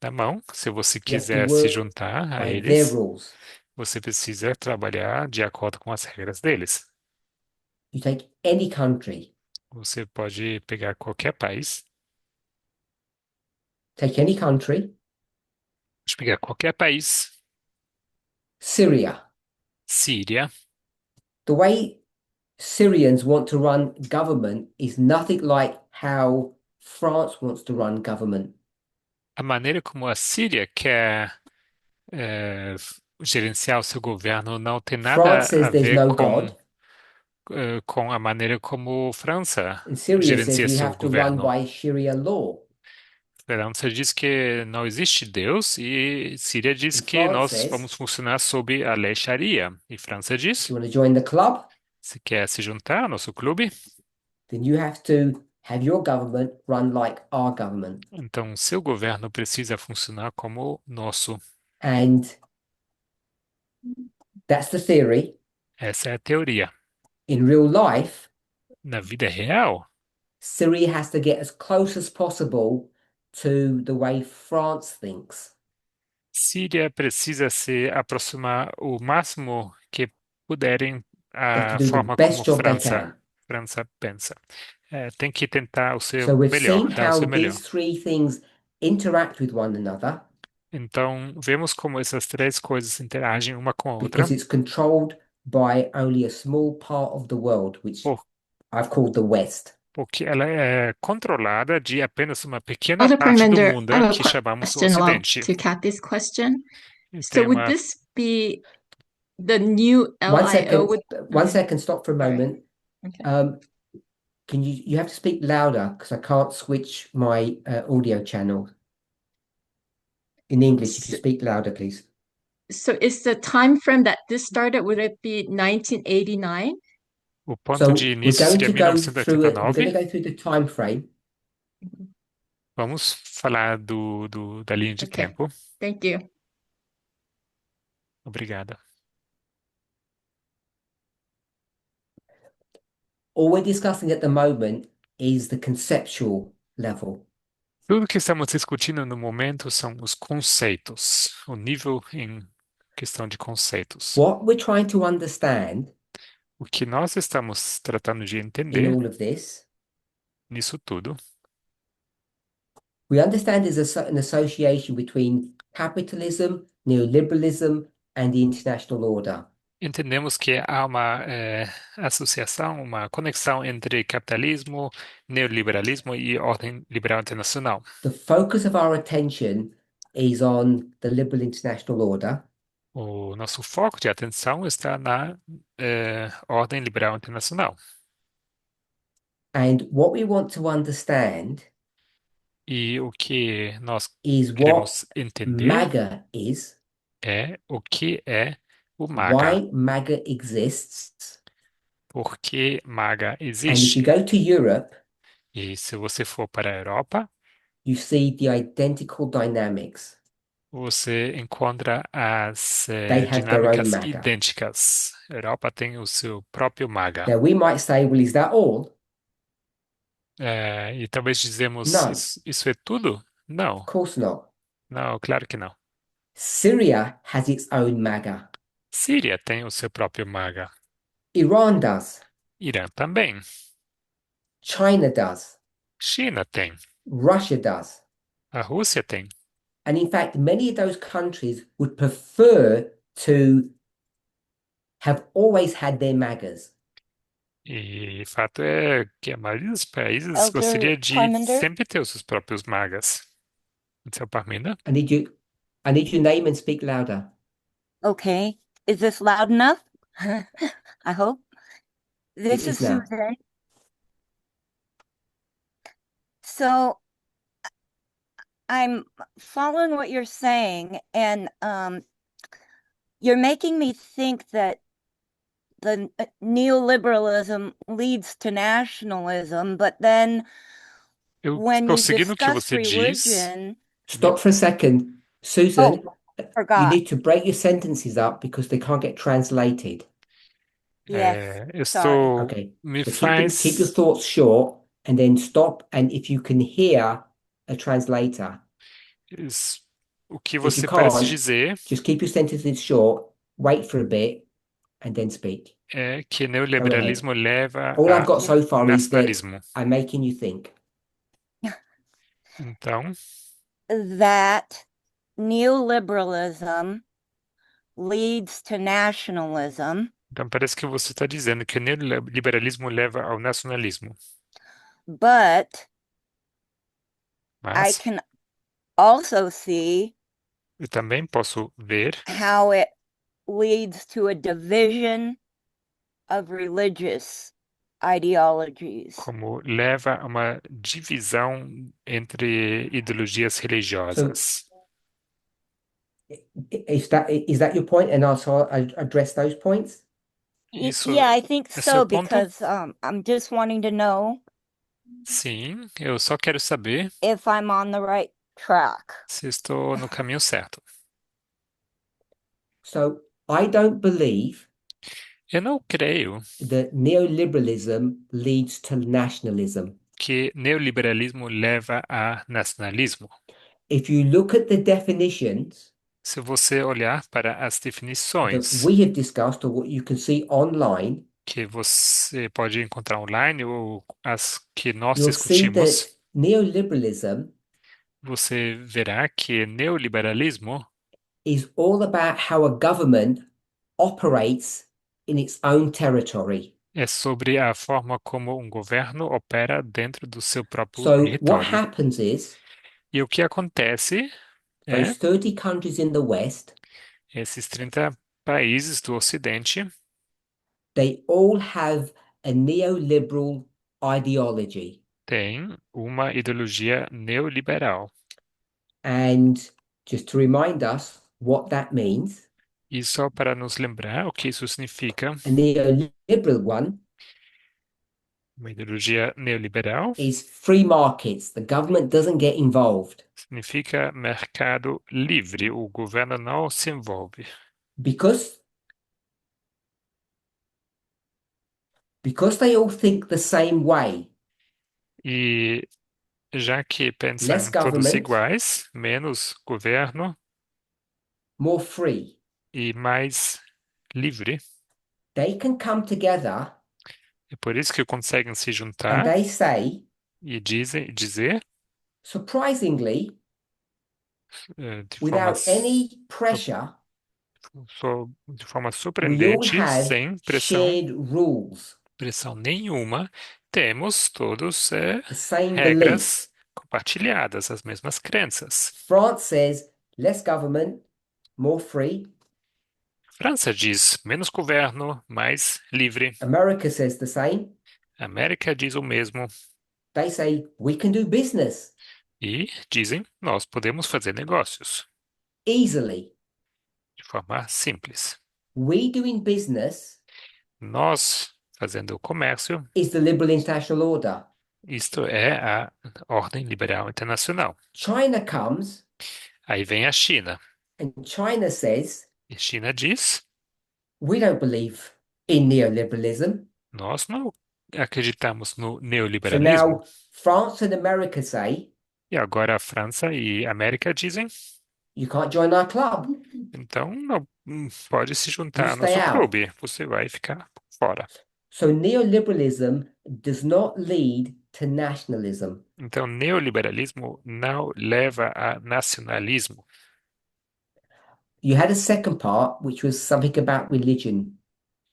na mão, se você you have to quiser se work juntar a by their eles, rules. você precisa trabalhar de acordo com as regras deles. You take any country, Você pode pegar qualquer país, take any country, pode pegar qualquer país, Syria. Síria. The way Syrians want to run government is nothing like how France wants to run government. A maneira como a Síria quer gerenciar o seu governo não tem nada France says a there's ver no God, com a maneira como França and Syria says gerencia we seu have to run governo. by Sharia law. Esperança diz que não existe Deus e Síria diz And que France nós says, vamos funcionar sob a lei Sharia. E França if diz, you want to join the club, se quer se juntar ao nosso clube, then you have to have your government run like our government. então seu governo precisa funcionar como o nosso. And that's the theory. Essa é a teoria. In real life, Na vida real, Syria has to get as close as possible to the way France thinks. Síria precisa se aproximar o máximo que puderem They have to à do the forma como best job they can. França pensa. Tem que tentar o seu So we've melhor, seen dar o how seu melhor. these three things interact with one another Então, vemos como essas três coisas interagem uma com a outra, because it's controlled by only a small part of the world, which por- I've called the West. porque ela é controlada de apenas uma pequena Elder parte do Parminder, mundo I have que a chamamos question Ocidente. to Kathy's question. E So tem would uma, this be the new One LIO second, would one okay. second, stop for a All right. moment. Okay. Can you have to speak louder because I can't switch my audio channel. In English, if you speak louder, please. So is the time frame that this started, would it be 1989? o ponto So de we're início going seria to go through it. We're going to 1989. go through the time frame. Vamos falar da linha de Okay. tempo. Thank you. Obrigada. All we're discussing at the moment is the conceptual level. Tudo que estamos discutindo no momento são os conceitos, o nível em questão de conceitos. What we're trying to understand O que nós estamos tratando de in entender all of this, nisso tudo, we understand there's an association between capitalism, neoliberalism, and the international order. entendemos que há uma associação, uma conexão entre capitalismo, neoliberalismo e ordem liberal internacional. The focus of our attention is on the liberal international order. O nosso foco de atenção está na ordem liberal internacional. And what we want to understand E o que nós is what queremos entender MAGA is, é o que é o MAGA. why MAGA exists, Por que MAGA and if existe? you go to Europe, E se você for para a Europa, you see the identical dynamics. você encontra as They have their own dinâmicas MAGA. idênticas. A Europa tem o seu próprio MAGA. Now we might say, well, is that all? E talvez dizemos, No. isso é tudo? Não, Of course not. não, claro que não. Syria has its own MAGA. Síria tem o seu próprio MAGA. Iran does. Irã também. China does. China tem. Russia does. A Rússia tem. And in fact, many of those countries would prefer to have always had their MAGAs. E fato é que a maioria dos países Elder gostaria de Parminder? sempre ter os seus próprios MAGAs. Seu Parminder? I need you to name and speak louder. Okay. Is this loud enough? I hope. This is is now. Susan. So I'm following what you're saying, and you're making me think that the neoliberalism leads to nationalism, but then Eu when estou you seguindo o que discuss você diz. religion, Stop for a second. Susan, you forgot. need to break your sentences up because they can't get translated. Yes, Eu sorry. estou. Okay. Me So faz. keep your thoughts short and then stop. And if you can hear a translator, O que if you você parece can't, dizer just keep your sentences short, wait for a bit, and then speak. é que neoliberalismo leva All I've a got so far is that nacionalismo. I'm making you think. Então, That neoliberalism leads to nationalism, parece que você está dizendo que o neoliberalismo leva ao nacionalismo. but I Mas can also see eu também posso ver how it leads to a division of religious ideologies. como leva a uma divisão entre ideologias religiosas. Is that your point? And also I address those points. Isso Yeah, I think é seu so ponto? because I'm just wanting to know Sim, eu só quero saber if I'm on the right track. se estou no caminho certo. So I don't believe Eu não creio that neoliberalism leads to nationalism. que neoliberalismo leva a nacionalismo. If you look at the definitions Se você olhar para as that definições we have discussed or what you can see online, que você pode encontrar online ou as que nós you'll see that discutimos, neoliberalism você verá que neoliberalismo is all about how a government operates in its own territory. é sobre a forma como um governo opera dentro do seu próprio So what território. happens is E o que acontece é those 30 countries in the West, esses 30 países do Ocidente, they all have a neoliberal ideology. têm uma ideologia neoliberal. And just to remind us what that means, E só para nos lembrar o que isso significa, a neoliberal one uma ideologia neoliberal is free markets. The government doesn't get involved significa mercado livre, o governo não se envolve. because they all think the same way. E já que pensam Less todos government, iguais, menos governo more free. e mais livre, They can come together é por isso que conseguem se and juntar they say, e dizer, surprisingly, de without any pressure, de forma we all surpreendente, have sem shared rules, pressão nenhuma, temos todos the same beliefs. regras compartilhadas, as mesmas crenças. France says less government, more free. França diz menos governo, mais livre. America says the same. América diz o mesmo They say we can do business e dizem nós podemos fazer negócios easily. de forma simples. We doing business Nós fazendo o comércio, is the liberal international order. isto é a ordem liberal internacional. China comes Aí vem a China. and China says E China diz: we don't believe in neoliberalism. nós não acreditamos no So neoliberalismo. now France and America say E agora a França e a América dizem: you can't join our club. então não pode se juntar You ao nosso stay out. clube, você vai ficar fora. So neoliberalism does not lead to nationalism. Então, neoliberalismo não leva a nacionalismo. You had a second part, which was something about religion.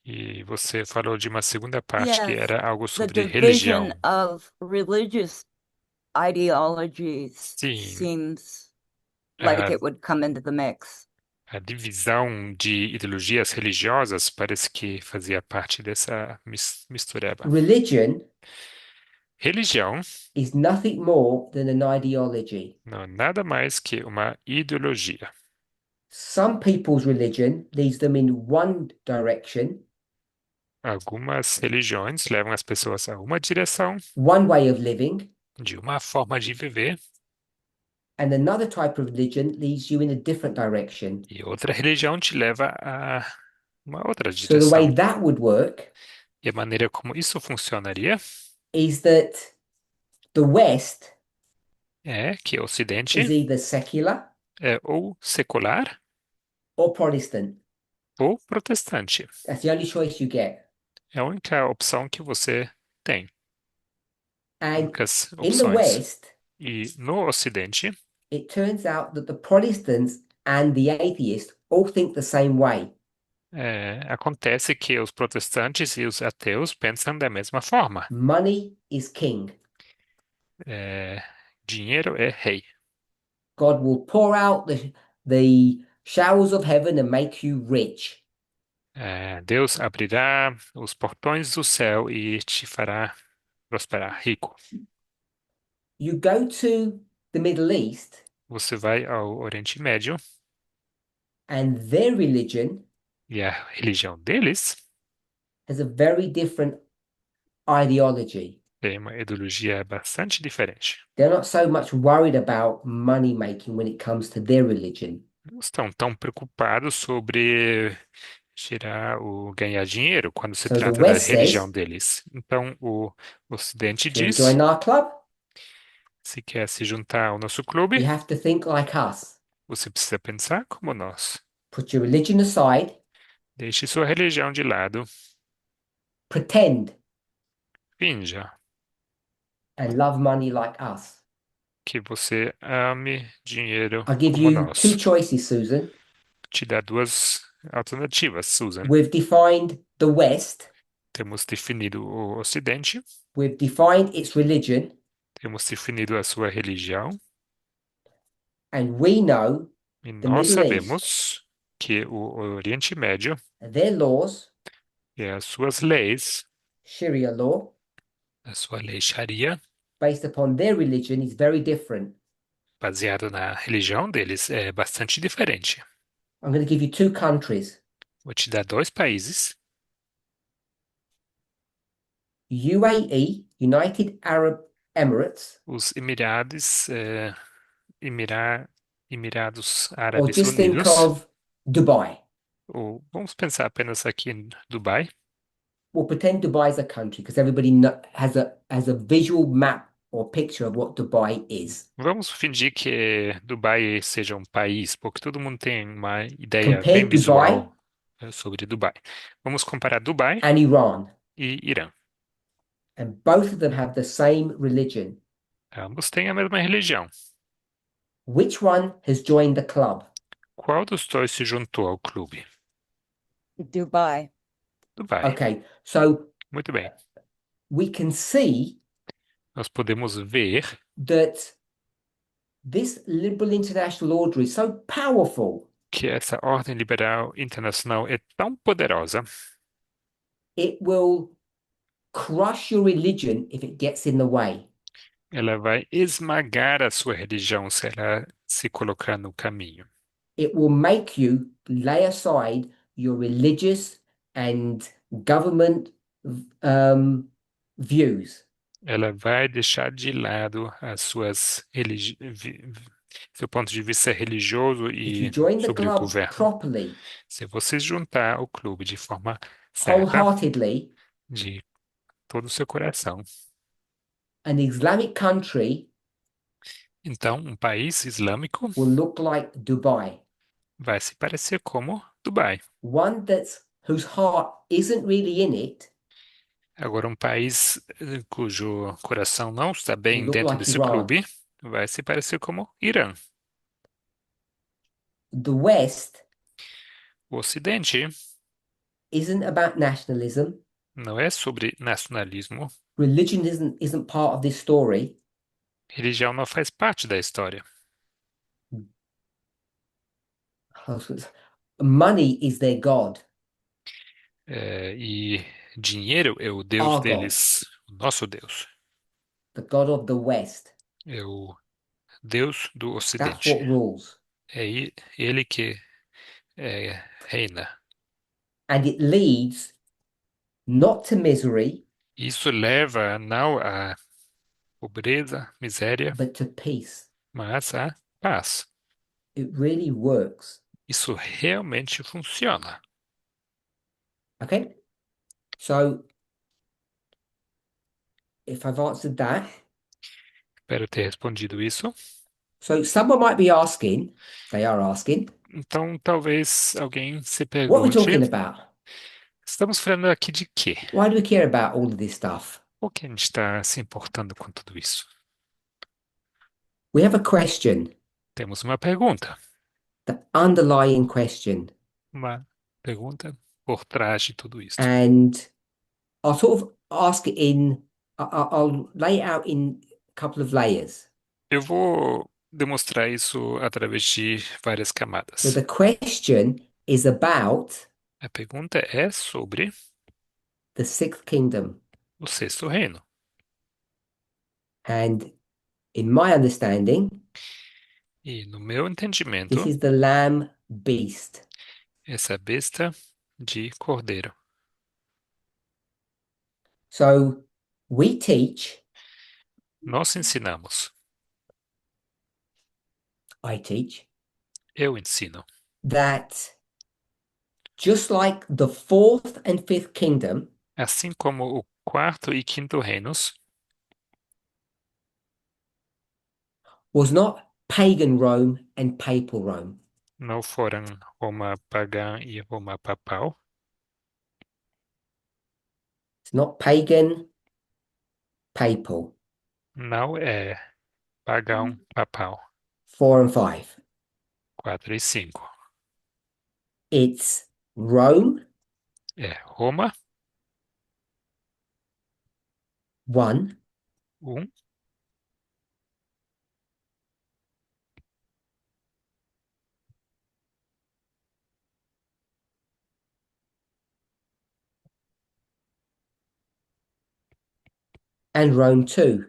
E você falou de uma segunda parte que Yes, era algo the sobre division religião. of religious ideologies Sim, seems like a, it would come into the mix. a divisão de ideologias religiosas parece que fazia parte dessa mistureba. Religion Religião is nothing more than an ideology. não é nada mais que uma ideologia. Some people's religion leads them in one direction, Algumas religiões levam as pessoas a uma direção, one way of living, de uma forma de viver, and another type of religion leads you in a different direction. e outra religião te leva a uma outra So the way direção. that would work E a maneira como isso funcionaria is that the West é que o Ocidente is either secular é ou secular or Protestant. ou protestante. That's the only choice you get. É a única opção que você tem. And Únicas in the opções. West, E no Ocidente, it turns out that the Protestants and the atheists all think the same way. acontece que os protestantes e os ateus pensam da mesma forma. Money is king. Dinheiro é rei. God will pour out the showers of heaven and make you rich. Deus abrirá os portões do céu e te fará prosperar, rico. You go to the Middle East, Você vai ao Oriente Médio and their religion e a religião deles has a very different ideology. tem uma ideologia bastante diferente. They're not so much worried about money making when it comes to their religion. Não estão tão preocupados sobre ganhar dinheiro quando se So the trata da West religião says, deles. Então, o Ocidente if you want to diz, join our club, se quer se juntar ao nosso you clube, have to think like us. você precisa pensar como nós. Put your religion aside, Deixe sua religião de lado, pretend, finja and love money like us. que você ame dinheiro I'll give como you two nós. choices, Susan. Te dá duas alternativas, Susan. We've defined the West, Temos definido o Ocidente, we've defined its religion, temos definido a sua religião, and we know e the nós Middle East, sabemos que o Oriente Médio their laws, e as suas leis, Sharia law, a sua lei Sharia, based upon their religion, is very different. baseado na religião deles, é bastante diferente. I'm going to give you two countries, Vou te dar dois países, UAE, United Arab Emirates, os Emirados or Árabes just think Unidos, of Dubai. ou vamos pensar apenas aqui em Dubai. We'll pretend Dubai is a country because everybody has a visual map or picture of what Dubai is. Vamos fingir que Dubai seja um país, porque todo mundo tem uma ideia Compare bem Dubai visual sobre Dubai. Vamos comparar Dubai and Iran, e Irã. and both of them have the same religion. Ambos têm a mesma religião. Which one has joined the club? Qual dos dois se juntou ao clube? Dubai. Dubai. Okay, so Muito bem. we can see Nós podemos ver that this liberal international order is so powerful, que essa ordem liberal internacional é tão poderosa, it will crush your religion if it gets in the way. ela vai esmagar a sua religião se ela se colocar no caminho. It will make you lay aside your religious and government views. Ela vai deixar de lado as seu ponto de vista religioso If you e join the sobre o club governo. properly, Se você juntar ao clube de forma certa, wholeheartedly, de todo o seu coração, an Islamic country então um país islâmico will look like Dubai, vai se parecer como Dubai. one whose heart isn't really in it, Agora, um país cujo coração não está will bem look dentro like desse Iran. clube vai se parecer como Irã. The West O Ocidente isn't about nationalism. não é sobre nacionalismo. Religion isn't part of this story. Religião não faz parte da história. Money is their God. E dinheiro é o Deus Our God. deles, o nosso Deus. The God of the West. É o Deus do That's Ocidente. what rules. É ele que reina. And it leads not to misery, Isso leva não à pobreza, miséria, but to peace. mas à paz. It really works. Isso realmente funciona. Okay? So, if I've answered that, Espero ter respondido isso. so someone might be asking, they are asking, Então, talvez alguém se what are we pergunte, talking about? estamos falando aqui de quê? Why do we care about all of this stuff? Por que a gente está se importando com tudo isso? We have a question, Temos uma pergunta. the underlying question, Uma pergunta por trás de tudo isso. and I'll sort of ask it I'll lay it out in a couple of layers. Eu vou demonstrar isso através de várias camadas. So the question is about A pergunta é sobre the sixth kingdom. o sexto reino. And in my understanding, E no meu this entendimento, is the lamb beast. essa besta de cordeiro. So we teach, Nós ensinamos, I teach, eu ensino, that just like the fourth and fifth kingdom assim como o quarto e quinto reinos was not pagan Rome and papal Rome. não foram Roma pagã e Roma papal, It's not pagan, papal, não é pagão papal, 4 and 5. 4 e 5. It's Rome, É Roma, 1, 1, and Rome 2.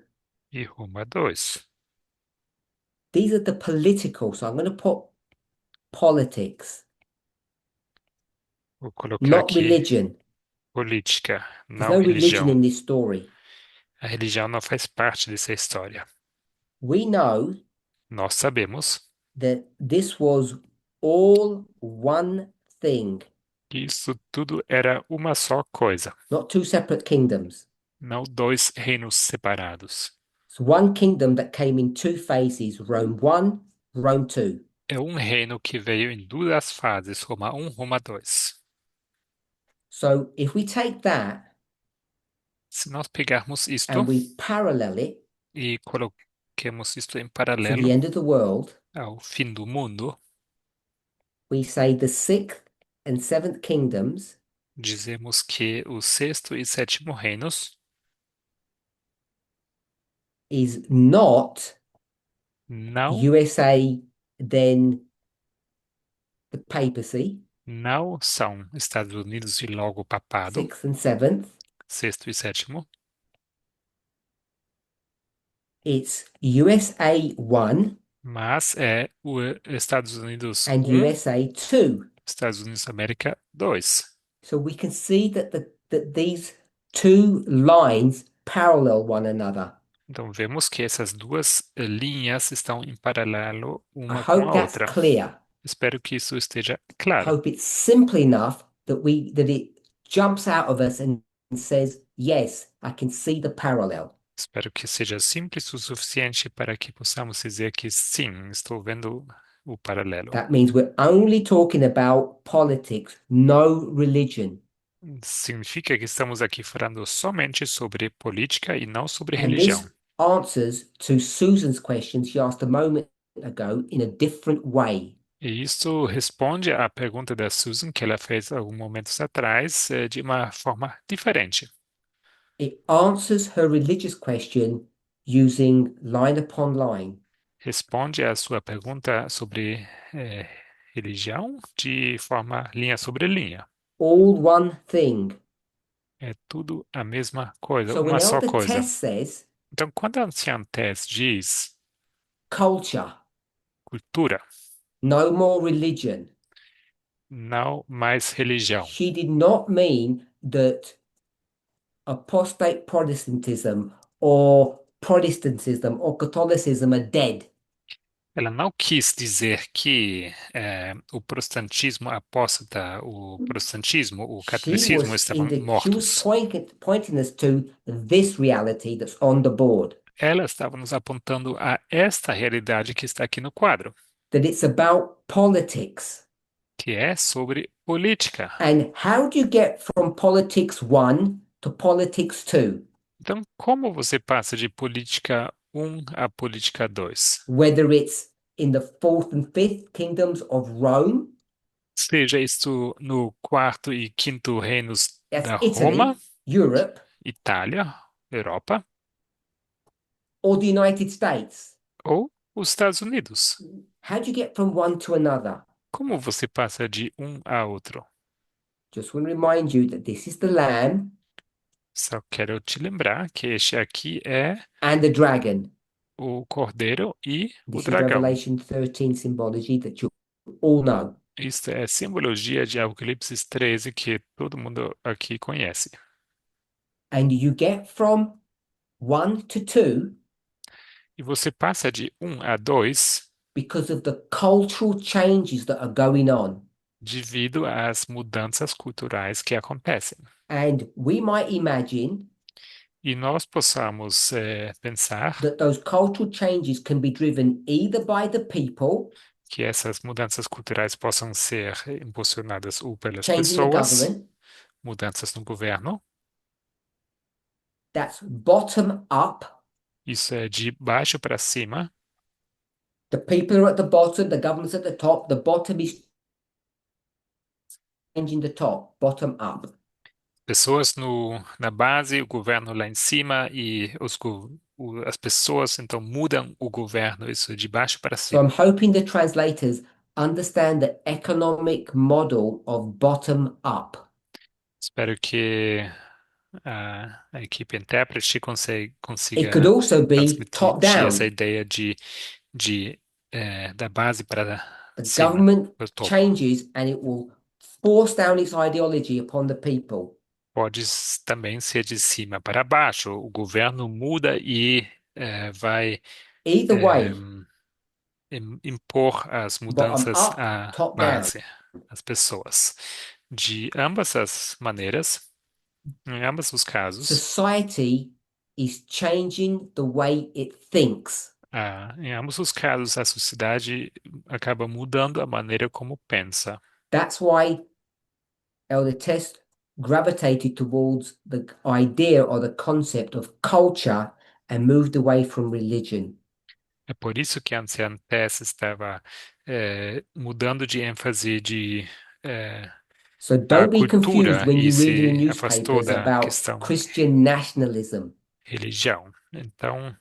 e Roma 2. These are the political, so I'm going to put politics, Vou colocar not aqui religion. política, There's não no religion religião. in this story. A religião não faz parte dessa história. We know Nós sabemos that this was all one thing, que isso tudo era uma só coisa, not two separate kingdoms. não dois reinos separados. It's one kingdom that came in two phases, Rome 1, Rome 2. É um reino que veio em duas fases, Roma 1, Roma 2. So if we take that Se nós pegarmos isto and we parallel it e coloquemos isto em to the paralelo end of the world, ao fim do mundo, we say the sixth and seventh kingdoms dizemos que o sexto e sétimo reinos is not não, USA, then the papacy, não são Estados Unidos e logo papado, sixth and seventh. sexto e sétimo. It's USA 1 Mas é o Estados Unidos and 1, USA 2. Estados Unidos da América 2. So we can see that that these two lines parallel one another. Então vemos que essas duas linhas estão em paralelo I uma com hope a that's outra. clear. Espero que isso esteja I claro. hope it's simple enough that it jumps out of us and says, yes, I can see the parallel. Espero que seja simples o suficiente para que possamos dizer que sim, estou vendo o paralelo. That means we're only talking about politics, no religion. Significa que estamos aqui falando somente sobre política e não sobre And religião. this answers to Susan's question she asked a moment ago in a different way. E isso responde à pergunta da Susan que ela fez alguns momentos atrás, de uma forma diferente. It answers her religious question using line upon line. Responde à sua pergunta sobre religião de forma linha sobre linha. All one thing. É tudo a mesma coisa, So when uma só Elder coisa. Tess says Então, quando a anciã Tess diz culture, cultura, no more religion, não mais religião, she did not mean that apostate Protestantism or Catholicism are dead. ela não quis dizer que o protestantismo apóstata, o protestantismo, o catolicismo estavam She was mortos. pointing us to this reality that's on the board, Ela estava nos apontando a esta realidade que está aqui no quadro, that it's about politics. que é sobre política. And how do you get from politics 1 to politics 2? Então, como você passa de política 1 a política 2? Whether it's in the fourth and fifth kingdoms of Rome, Seja isto no quarto e quinto reinos that's da Italy, Roma, Europe, Itália, Europa, or the United States. ou os Estados Unidos. How do you get from one to another? Como você passa de um a outro? Just want to remind you that this is the lamb Só quero te lembrar que este aqui é and the dragon. o cordeiro e o This is dragão. Revelation 13 symbology that you all know. Isso é simbologia de Apocalipse 13 que todo mundo aqui conhece. And you get from 1 to 2 E você passa de 1 a 2 because of the cultural changes that are going on. devido às mudanças culturais que acontecem. And we might imagine E nós possamos pensar that those cultural changes can be driven either by the people que essas mudanças culturais possam ser impulsionadas ou pelas changing the pessoas, government, mudanças no governo. that's bottom up. Isso é de baixo para cima. The people are at the bottom, the government's at the top, the bottom is changing the top, bottom up. Pessoas na base, o governo lá em cima e as pessoas então mudam o governo, isso é de baixo para So I'm cima. hoping the translators understand the economic model of bottom up. Espero que a equipe intérprete It could consiga also be top transmitir essa down. ideia da base para The cima, government para o topo. changes and it will force down its ideology upon the people. Pode também ser de cima para baixo. O governo muda e vai Either way, impor as bottom mudanças up, à top down. base, às pessoas. De ambas as maneiras, em ambos os casos, Society is changing the way it thinks. em ambos os casos, a sociedade acaba mudando a maneira como pensa. That's why Elder Test gravitated towards the idea or the concept of culture and moved away from religion. É por isso que a Anciã Tess estava mudando de ênfase So da don't be confused cultura when e you read in the se afastou newspapers da about questão Christian nationalism. religião. Então,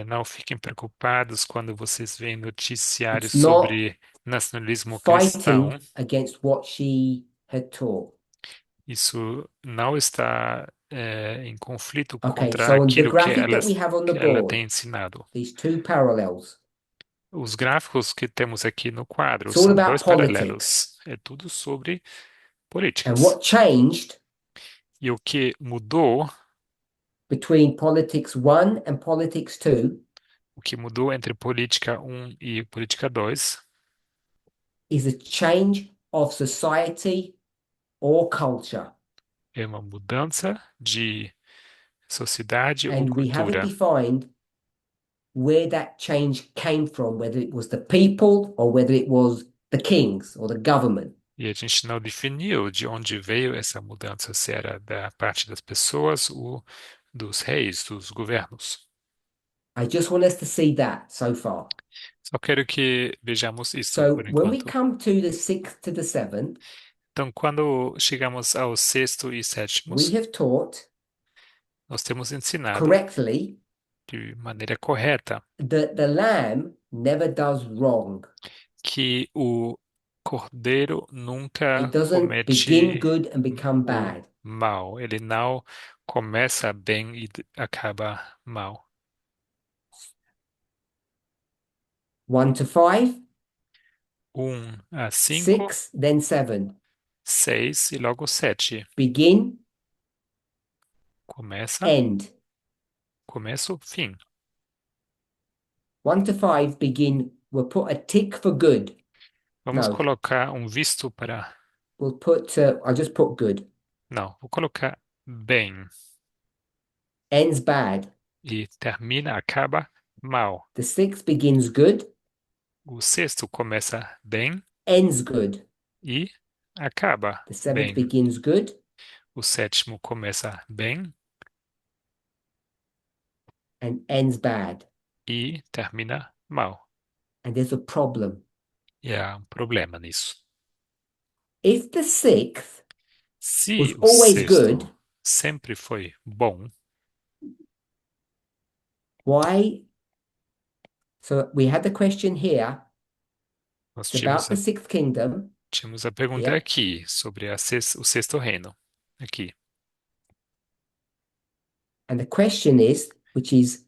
não fiquem preocupados quando vocês veem noticiários It's not sobre nacionalismo cristão. fighting against what she had taught. Isso não está em conflito Okay, contra so on the aquilo graphic that we have on the que ela board, tem ensinado. these two parallels, Os gráficos que temos aqui no quadro it's all são about dois politics. paralelos. É tudo sobre And políticas. what changed E o que mudou, between politics 1 and politics 2 o que mudou entre política 1 e política 2 is a change of society or culture. é uma mudança de sociedade ou And we haven't cultura. defined where that change came from, whether it was the people or whether it was the kings or the government. E a gente não definiu de onde veio essa mudança, se era da parte das pessoas ou dos reis, dos governos. I just want us to see that so far. Só quero que vejamos isso So por when we enquanto. come to the 6th to the 7th, Então, quando chegamos ao sexto e sétimo, we have taught nós temos ensinado correctly de maneira correta that the lamb never does wrong. que o cordeiro nunca It doesn't begin comete good and become o bad. mal. Ele não começa bem e acaba mal. 1 to 5, 1 a 5, 6, then 7. 6 e logo 7. Begin, Começa, end. começo, fim. 1 to 5, begin. We'll put a tick for good. Vamos Não. colocar um visto para... We'll put, I'll just put good. Não, vou colocar bem. Ends bad. E termina, acaba mal. The 6th begins good, O sexto começa bem ends good. e acaba The 7th bem. begins good, O sétimo começa bem and ends bad. e termina mal. And there's a problem. E há um problema nisso. If the 6th Se was o always sexto good, sempre foi bom, why? So we had the question here. nós It's about tínhamos the 6th kingdom. Tínhamos a pergunta Yeah. aqui sobre o sexto reino. Aqui. And the question is, which is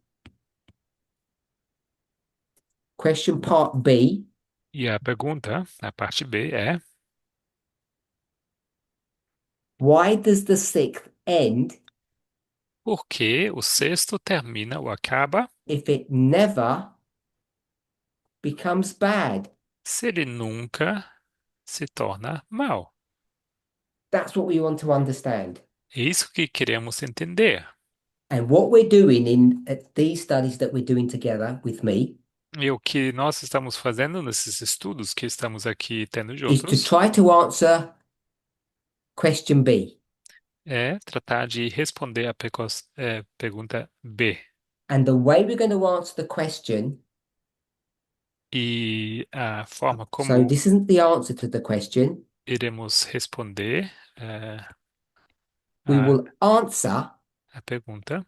question part B, E a pergunta, a parte B, é: why does the sixth end por que o sexto termina ou acaba if it never becomes bad? se ele nunca se torna mal? That's what we want to understand. É isso que queremos entender. And what we're doing in these studies that we're doing together with me E o que nós estamos fazendo nesses estudos que estamos aqui tendo is to juntos try to answer question B. é tratar de responder a pergunta B. And the way we're going to answer the question, E a forma so como this isn't the answer to the question, iremos responder we a, will answer a pergunta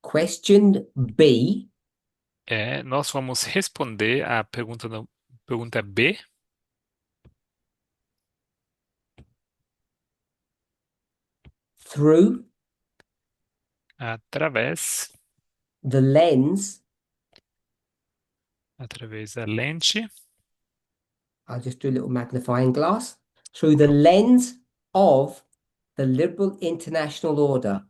question B nós vamos responder a pergunta B through através the lens. através da lente, I'll just do a little magnifying glass. Through the lens of the liberal international order.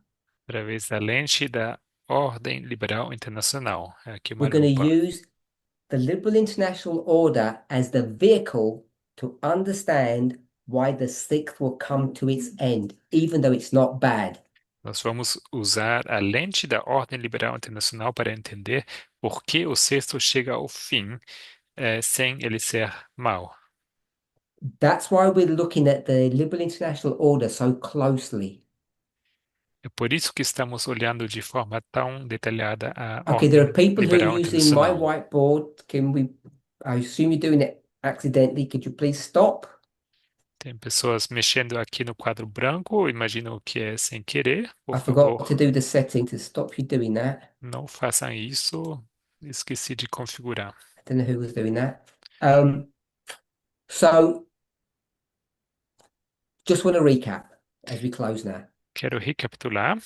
através da lente da ordem liberal internacional. É aqui uma We're going to lupa. use the liberal international order as the vehicle to understand why the sixth will come to its end, even though it's not bad. Nós vamos usar a lente da ordem liberal internacional para entender por que o sexto chega ao fim sem ele ser mau. That's why we're looking at the liberal international order so closely. É por isso que estamos olhando de forma tão detalhada a Okay, there are ordem people who are liberal using my internacional. whiteboard. I assume you're doing it accidentally. Could you please stop? Tem pessoas mexendo aqui no quadro branco, imagino que é sem querer. Por I forgot to favor, do the setting to stop you doing that. não façam isso. Esqueci de configurar. I don't know who was doing that. So just want to recap as we close now. Quero recapitular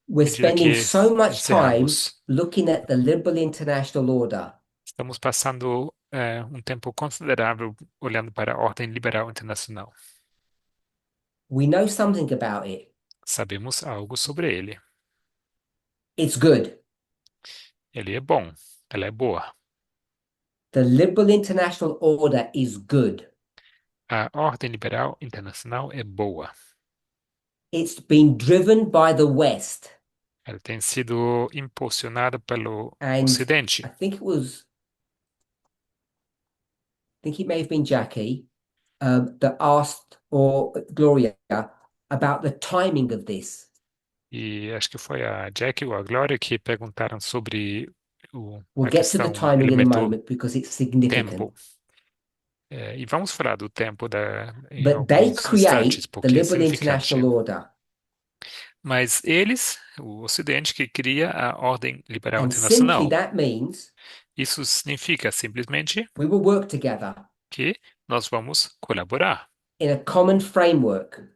We're medida spending que so much time encerramos. looking at the liberal international order. Estamos passando um tempo considerável olhando para a ordem liberal internacional. We know something about it. Sabemos algo sobre ele. It's good. Ele é bom, ela é boa. The liberal international order is good. A ordem liberal internacional é boa. It's been driven by the West. Ela tem sido impulsionada pelo And Ocidente. I think it may have been Jackie that asked, or Gloria, about the timing of this. E acho que foi a Jack ou a Glória que perguntaram sobre We'll a get to the questão timing in a elemento moment because it's significant. tempo. E vamos falar do tempo em But they alguns instantes, create the porque é liberal significante. international order. Mas eles, o Ocidente, que cria a ordem liberal And simply internacional, that means isso significa simplesmente we will work together que nós vamos colaborar in a common framework.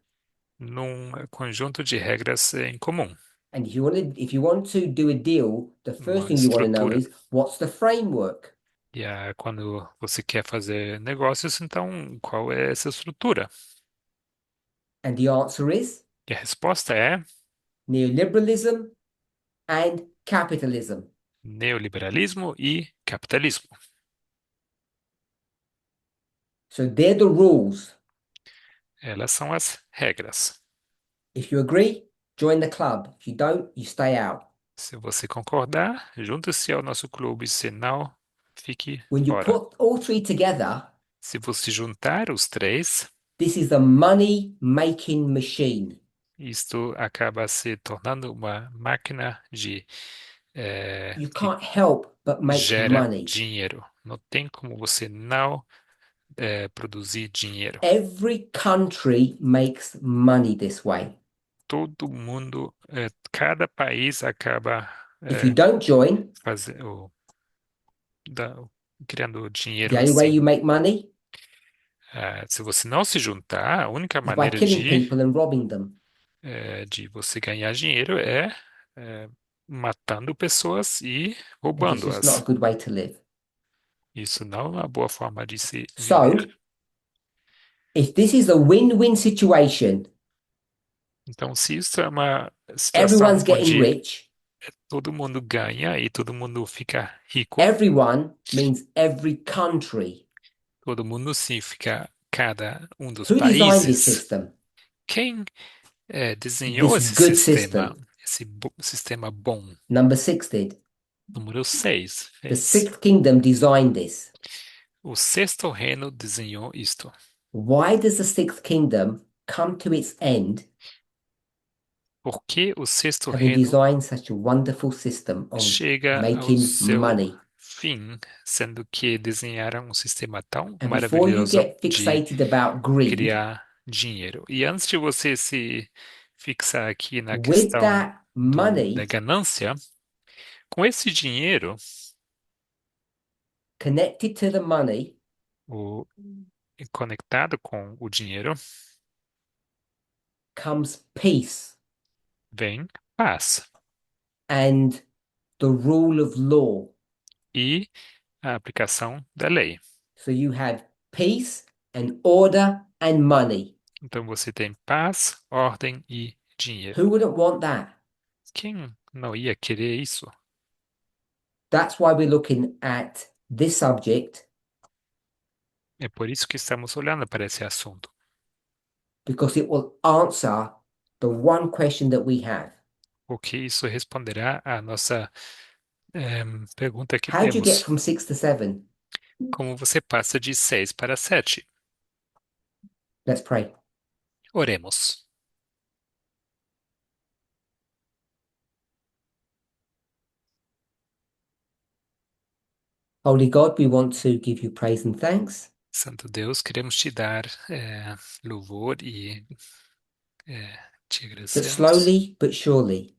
num conjunto de regras em comum. And if you want to do a deal, the first Uma thing you want to know estrutura. is what's the framework? E quando você quer fazer negócios, então qual é essa estrutura? And the answer is E a resposta é neoliberalism and capitalism. neoliberalismo e capitalismo. So they're the rules. Elas são as regras. If you agree, join the club. If you don't, you stay out. Se você concordar, junte-se ao nosso clube, se não, fique When you fora. put all three together, Se você juntar os três, this is a money-making machine. isto acaba se tornando uma máquina You que can't help but make gera money. dinheiro. Não tem como você não produzir dinheiro. Every country makes money this way. Todo mundo, cada país acaba If you don't join, criando dinheiro the only way assim. you make money Se você não se juntar, a única is by maneira killing people and robbing them. de você ganhar dinheiro é matando pessoas e Which is just not a roubando-as. good way to live. Isso não é uma boa forma de se So, viver. if this is a win-win situation, Então, se isso é uma situação everyone's getting onde rich. todo mundo ganha e todo mundo fica rico, Everyone means every country. todo mundo significa cada um dos Who designed this países. system? Quem desenhou This esse good sistema, system. esse sistema bom? Number 6 did. Número 6 The fez. sixth kingdom designed this. O sexto reino desenhou isto. Why does the sixth kingdom come to its end Por que o sexto having reino designed such a wonderful system of chega ao making seu money? fim, sendo que desenharam um sistema tão And before you maravilhoso get de fixated about greed, criar dinheiro? E antes de você se fixar aqui na with questão that da money ganância, com esse dinheiro, connected to the money o, conectado com o dinheiro, comes peace vem paz and the rule of law. e a aplicação da lei. So you have peace and order and money. Então você tem paz, ordem e dinheiro. Who wouldn't want that? Quem não ia querer isso? That's why we're looking at this subject, É por isso que estamos olhando para esse assunto, because it will answer the one question that we have. porque isso responderá à nossa pergunta que How do you get temos. from 6 to 7? Como você passa de 6 para 7? Let's pray. Oremos. Holy God, we want to give you praise and thanks Santo Deus, queremos te dar louvor e te that agradecemos. slowly but surely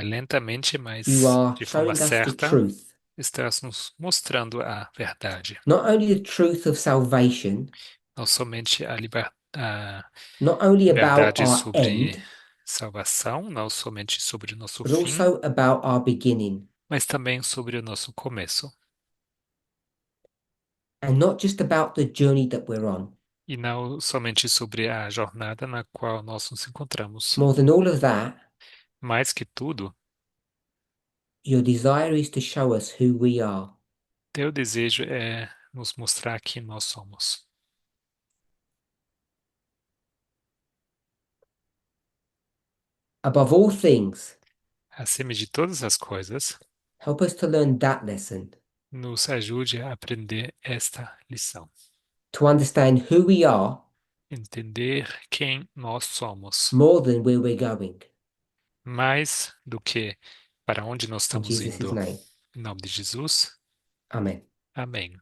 Lentamente, mas you are de forma showing us the certa, truth, estás nos mostrando a verdade. not only the truth of salvation, Não somente a not only about verdade our sobre end, salvação, não somente sobre o nosso but fim, also about our beginning, mas também sobre o nosso começo. and not just about the journey that we're on. E não somente sobre a jornada na qual nós nos encontramos. More than all of that, Mais que tudo, your desire is to show us who we are. teu desejo é nos mostrar quem nós somos. Above all things, Acima de todas as coisas, help us to learn that lesson, nos ajude a aprender esta lição. to understand who we are Entender quem nós somos, more than where we're going. mais do que para onde nós In estamos Jesus' indo. name, Em nome de Jesus, amen. amém.